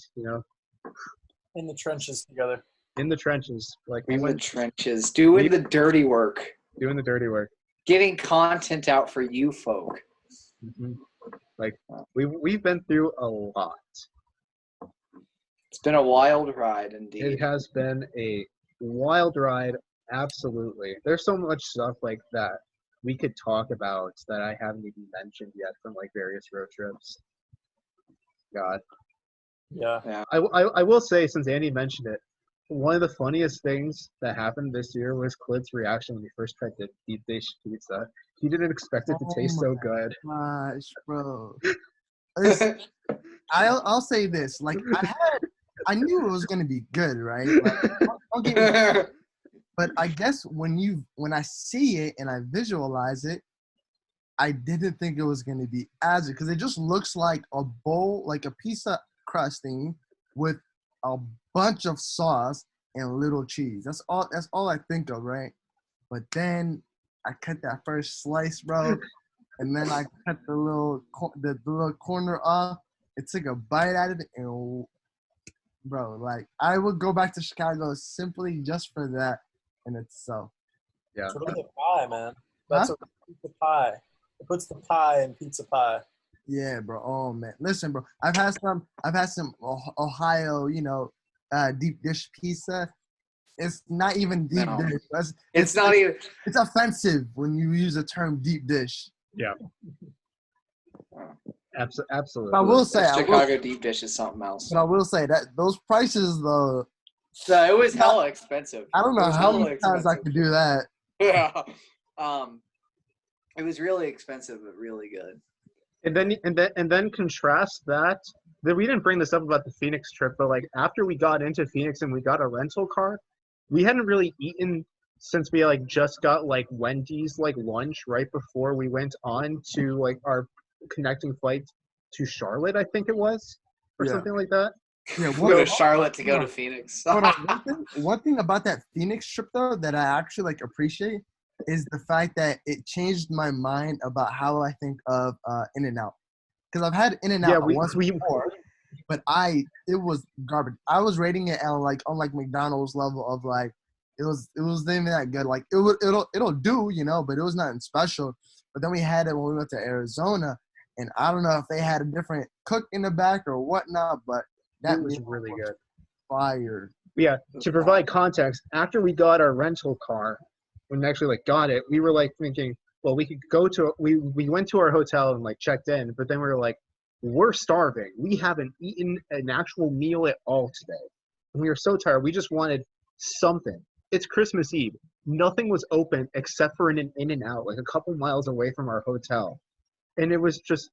[SPEAKER 4] In the trenches together.
[SPEAKER 1] In the trenches, like
[SPEAKER 2] the trenches, doing the dirty work.
[SPEAKER 1] Doing the dirty work.
[SPEAKER 2] Getting content out for you folk.
[SPEAKER 1] Mm-hmm. Like we've been through a lot.
[SPEAKER 2] It's been a wild ride, indeed.
[SPEAKER 1] It has been a wild ride, absolutely. There's so much stuff like that we could talk about that I haven't even mentioned yet from like various road trips. God.
[SPEAKER 4] Yeah.
[SPEAKER 1] I will say, since Andy mentioned it, one of the funniest things that happened this year was Khalid's reaction when he first tried the deep dish pizza. He didn't expect it to taste so good.
[SPEAKER 3] Gosh, bro. I'll say this. Like, I knew it was gonna be good, right? Like, don't get me wrong. But I guess when I see it and I visualize it, I didn't think it was gonna be as good, because it just looks like a bowl, like a pizza crusting with a bunch of sauce and little cheese. That's all I think of, right? But then I cut that first slice, bro, and then I cut the little corner off. It took a bite out of it, and bro, like I would go back to Chicago simply just for that in itself.
[SPEAKER 1] Yeah.
[SPEAKER 4] It's really the pie, man. That's a pizza pie. It puts the pie in pizza pie.
[SPEAKER 3] Yeah, bro. Oh man, listen, bro. I've had some Ohio, deep dish pizza. It's not even deep dish.
[SPEAKER 2] It's not even.
[SPEAKER 3] It's offensive when you use the term deep dish.
[SPEAKER 1] Yeah. Absolutely.
[SPEAKER 3] But I will say,
[SPEAKER 2] Chicago deep dish is something else.
[SPEAKER 3] But I will say that those prices, though.
[SPEAKER 2] So it was hella expensive.
[SPEAKER 3] I don't know how many times I could do that.
[SPEAKER 2] Yeah. It was really expensive, but really good.
[SPEAKER 1] And then contrast that. We didn't bring this up about the Phoenix trip, but like after we got into Phoenix and we got a rental car, we hadn't really eaten since we like just got like Wendy's like lunch right before we went on to like our connecting flight to Charlotte, I think it was, or something like that.
[SPEAKER 3] Yeah,
[SPEAKER 2] go to Charlotte to go to Phoenix.
[SPEAKER 3] One thing about that Phoenix trip though that I actually like appreciate is the fact that it changed my mind about how I think of In-N-Out. Because I've had In-N-Out once before, but it was garbage. I was rating it on like McDonald's level of like it was not even that good. Like it'll do, but it was nothing special. But then we had it when we went to Arizona, and I don't know if they had a different cook in the back or whatnot, but That
[SPEAKER 1] It was
[SPEAKER 3] meal
[SPEAKER 1] really
[SPEAKER 3] was
[SPEAKER 1] good.
[SPEAKER 3] fire.
[SPEAKER 1] Yeah, to provide context, after we got our rental car, when we actually like got it, we were like thinking, well, we could go to we went to our hotel and like checked in, but then we were like, we're starving. We haven't eaten an actual meal at all today. And we were so tired. We just wanted something. It's Christmas Eve. Nothing was open except for an In-N-Out, like a couple miles away from our hotel. And it was just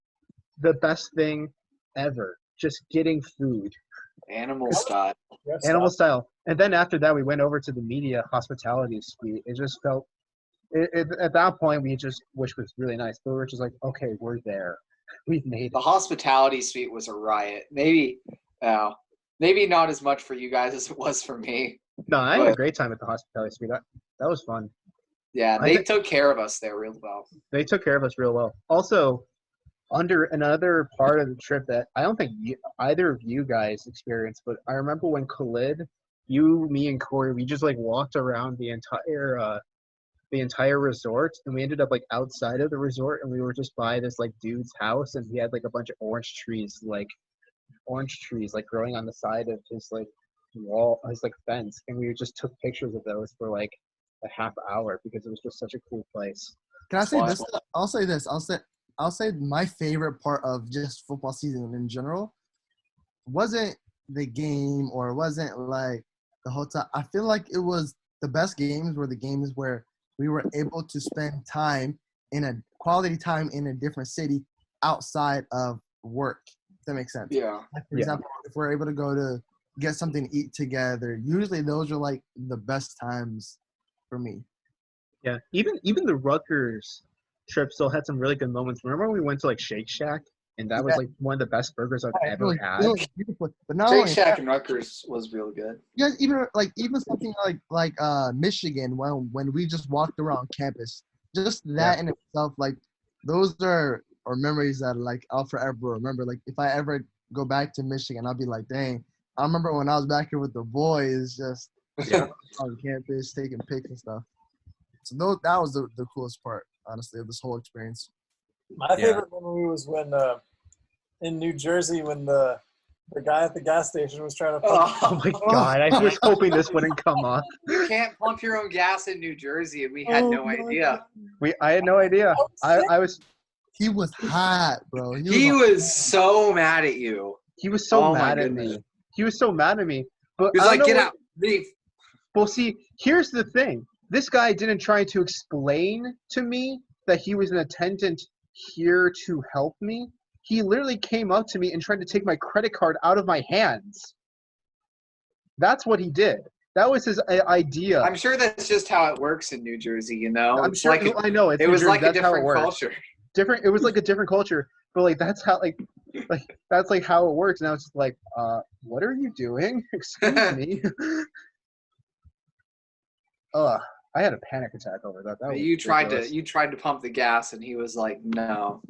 [SPEAKER 1] the best thing ever. Just getting food.
[SPEAKER 2] Animal style.
[SPEAKER 4] Rest
[SPEAKER 1] Animal
[SPEAKER 4] stop.
[SPEAKER 1] style. And then after that, we went over to the media hospitality suite. It just felt, at that point, which was really nice. But we were just like, okay, we're there. We've made
[SPEAKER 2] The
[SPEAKER 1] it.
[SPEAKER 2] hospitality suite was a riot. Maybe not as much for you guys as it was for me.
[SPEAKER 1] No, I had a
[SPEAKER 2] But
[SPEAKER 1] great time at the hospitality suite. That was fun.
[SPEAKER 2] yeah,
[SPEAKER 1] I
[SPEAKER 2] they
[SPEAKER 1] thi-
[SPEAKER 2] took care of us there real well.
[SPEAKER 1] They took care of us real well. Also, under another part of the trip that I don't think either of you guys experienced, but I remember when Khalid, you, me, and Corey, we just like walked around the entire resort, and we ended up like outside of the resort, and we were just by this like dude's house, and he had like a bunch of orange trees like growing on the side of his like wall, his like fence, and we just took pictures of those for like a half hour because it was just such a cool place.
[SPEAKER 3] Can I say
[SPEAKER 2] Wow.
[SPEAKER 3] this? I'll say this. I'll say my favorite part of just football season in general wasn't the game or wasn't like the hotel. I feel like it was the best games were the games where we were able to spend time in a quality time in a different city outside of work. If that makes sense.
[SPEAKER 2] Yeah.
[SPEAKER 3] Like for
[SPEAKER 1] Yeah.
[SPEAKER 3] example, if we're able to go to get something to eat together, usually those are like the best times for me.
[SPEAKER 1] Yeah, even the Rutgers trip still had some really good moments. Remember when we went to like Shake Shack, and that was
[SPEAKER 3] Yeah.
[SPEAKER 1] like one of the best burgers I've
[SPEAKER 3] It
[SPEAKER 1] ever
[SPEAKER 3] was
[SPEAKER 1] had.
[SPEAKER 3] really beautiful. But not
[SPEAKER 2] Shake
[SPEAKER 3] only
[SPEAKER 2] Shack and Rutgers was really good.
[SPEAKER 3] yeah, even something like Michigan when we just walked around campus, just that in itself, like those are memories that like I'll forever remember. Like if I ever go back to Michigan, I'll be like, dang, I remember when I was back here with the boys, just
[SPEAKER 1] Yeah.
[SPEAKER 3] on campus taking pics and stuff. So that was the coolest part, honestly, of this whole experience.
[SPEAKER 4] My
[SPEAKER 1] Yeah.
[SPEAKER 4] favorite memory was when in New Jersey when the guy at the gas station was trying to pump.
[SPEAKER 1] Oh my god, I was hoping this wouldn't come up.
[SPEAKER 2] You can't pump your own gas in New Jersey, and we had
[SPEAKER 3] Oh
[SPEAKER 2] no
[SPEAKER 3] my
[SPEAKER 2] idea.
[SPEAKER 1] I had no idea. I was
[SPEAKER 3] He was hot, bro.
[SPEAKER 2] He was so mad at you.
[SPEAKER 1] he was so
[SPEAKER 2] Oh my
[SPEAKER 1] mad at
[SPEAKER 2] goodness.
[SPEAKER 1] me. He was so mad at me. But
[SPEAKER 2] He was
[SPEAKER 1] I
[SPEAKER 2] like,
[SPEAKER 1] don't know
[SPEAKER 2] "Get
[SPEAKER 1] what-
[SPEAKER 2] out, leave."
[SPEAKER 1] Well, see, here's the thing. This guy didn't try to explain to me that he was an attendant here to help me. He literally came up to me and tried to take my credit card out of my hands. That's what he did. That was his idea.
[SPEAKER 2] I'm sure that's just how it works in New Jersey. You know,
[SPEAKER 1] I'm
[SPEAKER 2] It's
[SPEAKER 1] sure.
[SPEAKER 2] like
[SPEAKER 1] I know. It's
[SPEAKER 2] it
[SPEAKER 1] New
[SPEAKER 2] was
[SPEAKER 1] Jersey,
[SPEAKER 2] like a
[SPEAKER 1] that's how it
[SPEAKER 2] different
[SPEAKER 1] works.
[SPEAKER 2] culture.
[SPEAKER 1] Different. It was like a different culture, but like that's how that's like how it works. Now it's like, what are you doing? Excuse me. Ugh, I had a panic attack over that. That was
[SPEAKER 2] You
[SPEAKER 1] ridiculous.
[SPEAKER 2] tried to pump the gas, and he was like, "No,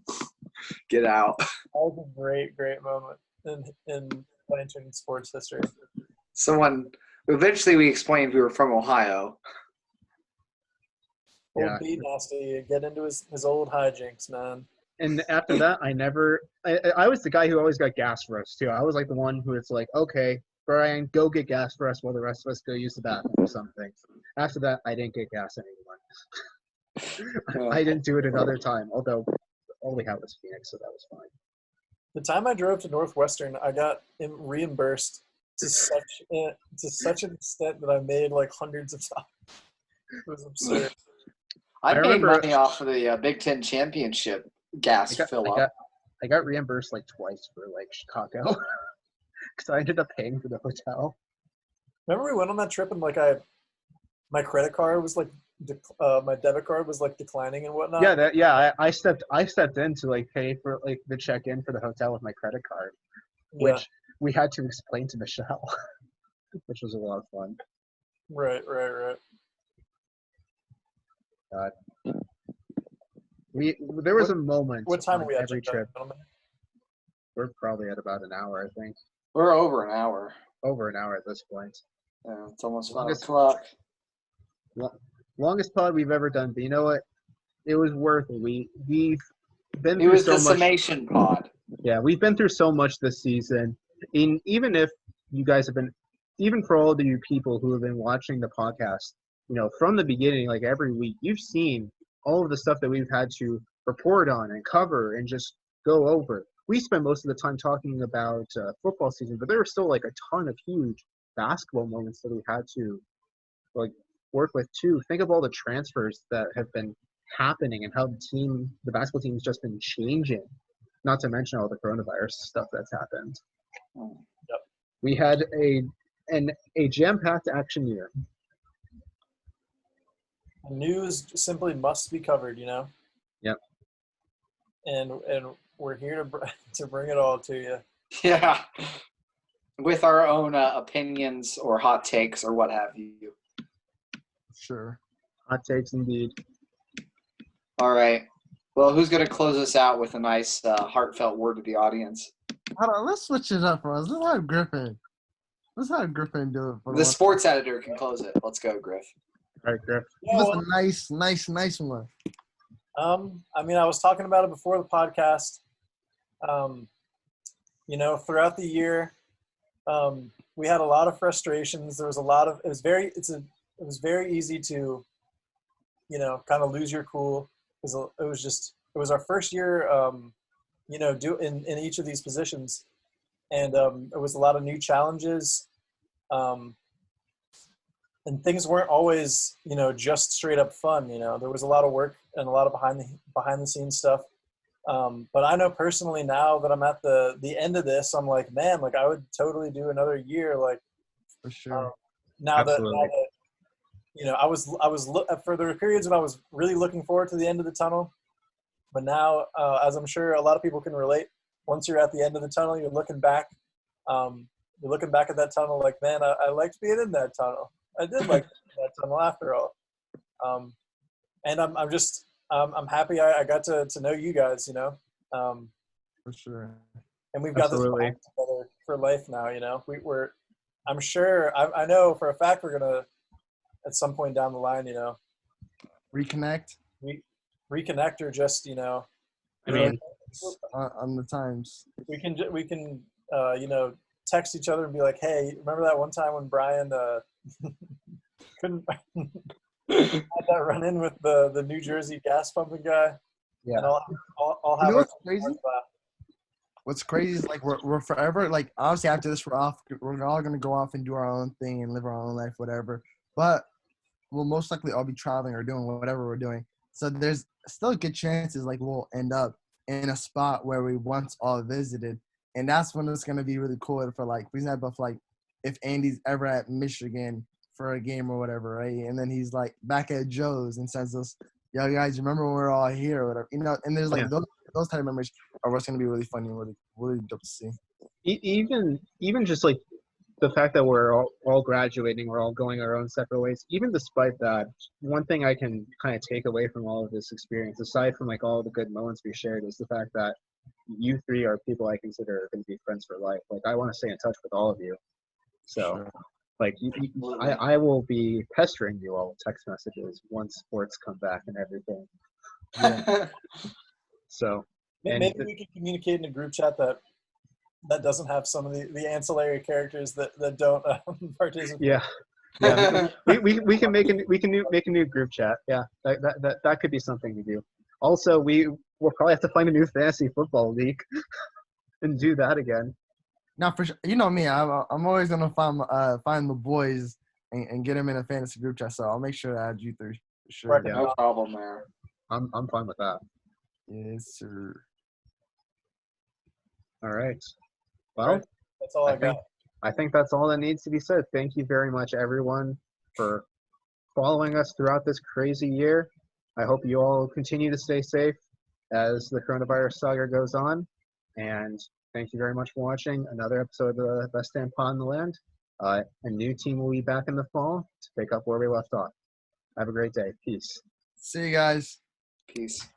[SPEAKER 2] get out."
[SPEAKER 4] That was a great moment in Blanchard sports history.
[SPEAKER 2] Someone eventually we explained we were from Ohio.
[SPEAKER 4] Old
[SPEAKER 1] Yeah.
[SPEAKER 4] B Nasty, get into his old hijinks, man.
[SPEAKER 1] And after that, I was the guy who always got gas for us too. I was like the one who it's like, okay, Brian, go get gas for us while the rest of us go use the bathroom or something. After that, I didn't get gas anymore. I didn't do it another time, although all we had was Phoenix, so that was fine.
[SPEAKER 4] The time I drove to Northwestern, I got reimbursed to such an extent that I made like hundreds of dollars. It was absurd.
[SPEAKER 2] I made
[SPEAKER 1] remember-
[SPEAKER 2] money off of the Big Ten championship gas fill up.
[SPEAKER 1] I got reimbursed like twice for like Chicago because I ended up paying for the hotel.
[SPEAKER 4] Remember we went on that trip and like my credit card was like my debit card was like declining and whatnot.
[SPEAKER 1] I stepped in to like pay for like the check-in for the hotel with my credit card,
[SPEAKER 4] Yeah.
[SPEAKER 1] which we had to explain to Michelle, which was a lot of fun.
[SPEAKER 4] Right.
[SPEAKER 1] There was a moment
[SPEAKER 4] What time
[SPEAKER 1] on
[SPEAKER 4] are we at,
[SPEAKER 1] every trip.
[SPEAKER 4] gentlemen?
[SPEAKER 1] We're probably at about an hour, I think.
[SPEAKER 2] We're over an hour.
[SPEAKER 1] Over an hour at this point.
[SPEAKER 2] It's almost 5
[SPEAKER 1] Longest-
[SPEAKER 2] o'clock.
[SPEAKER 1] Longest pod we've ever done, but you know what? It was worth it. We've been
[SPEAKER 2] It
[SPEAKER 1] through
[SPEAKER 2] was
[SPEAKER 1] so
[SPEAKER 2] the
[SPEAKER 1] much.
[SPEAKER 2] summation pod.
[SPEAKER 1] Yeah, we've been through so much this season. even if you guys have been, even for all of you people who have been watching the podcast, from the beginning, like every week, you've seen all of the stuff that we've had to report on and cover and just go over. We spent most of the time talking about football season, but there were still like a ton of huge basketball moments that we had to like work with too. Think of all the transfers that have been happening and how the basketball team has just been changing. Not to mention all the coronavirus stuff that's happened.
[SPEAKER 4] Yep.
[SPEAKER 1] We had a jam-packed action year.
[SPEAKER 4] News simply must be covered,
[SPEAKER 1] Yep.
[SPEAKER 4] And we're here to bring it all to you.
[SPEAKER 2] Yeah. With our own opinions or hot takes or what have you.
[SPEAKER 3] Sure.
[SPEAKER 1] Hot takes indeed.
[SPEAKER 2] All right. Well, who's going to close us out with a nice heartfelt word to the audience?
[SPEAKER 3] Hold on, let's switch it up for us. Let's have Griffin. Let's have Griffin do it. For
[SPEAKER 2] The sports editor can close it. Let's go, Griff.
[SPEAKER 1] All right, Griff.
[SPEAKER 3] Give us a nice one.
[SPEAKER 4] I was talking about it before the podcast. Throughout the year, we had a lot of frustrations. There was a lot of. It was very easy to, kind of lose your cool. It was our first year, in each of these positions, and it was a lot of new challenges. And things weren't always, just straight up fun. There was a lot of work and a lot of behind the scenes stuff. But I know personally now that I'm at the end of this, I'm like, man, like I would totally do another year. Like
[SPEAKER 3] For sure.
[SPEAKER 4] now that, I was for the periods when I was really looking forward to the end of the tunnel. But now, as I'm sure a lot of people can relate, once you're at the end of the tunnel, you're looking back at that tunnel like, man, I liked being in that tunnel. I did like that tunnel after all. And I'm happy I got to know you guys,
[SPEAKER 3] For sure.
[SPEAKER 4] and we've got
[SPEAKER 1] Absolutely.
[SPEAKER 4] this together for life now, I'm sure, I know for a fact we're going to, at some point down the line,
[SPEAKER 3] Reconnect.
[SPEAKER 4] Reconnect or just,
[SPEAKER 1] I mean,
[SPEAKER 3] On the times.
[SPEAKER 4] we can text each other and be like, hey, remember that one time when Brian couldn't had that run in with the New Jersey gas pumping guy?
[SPEAKER 3] Yeah.
[SPEAKER 4] And I'll have
[SPEAKER 3] What's crazy? What's crazy is like we're forever, like obviously after this we're all gonna go off and do our own thing and live our own life, whatever. But we'll most likely all be traveling or doing whatever we're doing. So there's still good chances like we'll end up in a spot where we once all visited. And that's when it's gonna be really cool for example, if Andy's ever at Michigan for a game or whatever, right? And then he's like back at Joe's and says us, yo guys, remember when we were all here or whatever, and there's like those type of memories are what's gonna be really funny and really dope to see.
[SPEAKER 1] Even just like the fact that we're all graduating, we're all going our own separate ways. Even despite that, one thing I can kind of take away from all of this experience, aside from like all the good moments we shared, is the fact that you three are people I consider are going to be friends for life. Like I want to stay in touch with all of you. So,
[SPEAKER 3] Sure.
[SPEAKER 1] like I will be pestering you all with text messages once sports come back and everything.
[SPEAKER 3] Yeah.
[SPEAKER 1] So
[SPEAKER 4] Maybe we can communicate in a group chat that doesn't have some of the ancillary characters that don't participate.
[SPEAKER 1] Yeah. we can make a new group chat. Yeah, that could be something to do. Also, we'll probably have to find a new fantasy football league and do that again.
[SPEAKER 3] Now, for sure, you know me, I'm always gonna find the boys and get them in a fantasy group chat. So I'll make sure to add you three for sure.
[SPEAKER 4] Right.
[SPEAKER 2] No problem there.
[SPEAKER 1] I'm fine with that.
[SPEAKER 3] Yes, sir.
[SPEAKER 1] All right. Well,
[SPEAKER 4] That's all I got.
[SPEAKER 1] I think that's all that needs to be said. Thank you very much, everyone, for following us throughout this crazy year. I hope you all continue to stay safe as the coronavirus saga goes on. And thank you very much for watching another episode of the Best Damn Pod in the Land. A new team will be back in the fall to pick up where we left off. Have a great day. Peace.
[SPEAKER 3] See you guys.
[SPEAKER 2] Peace.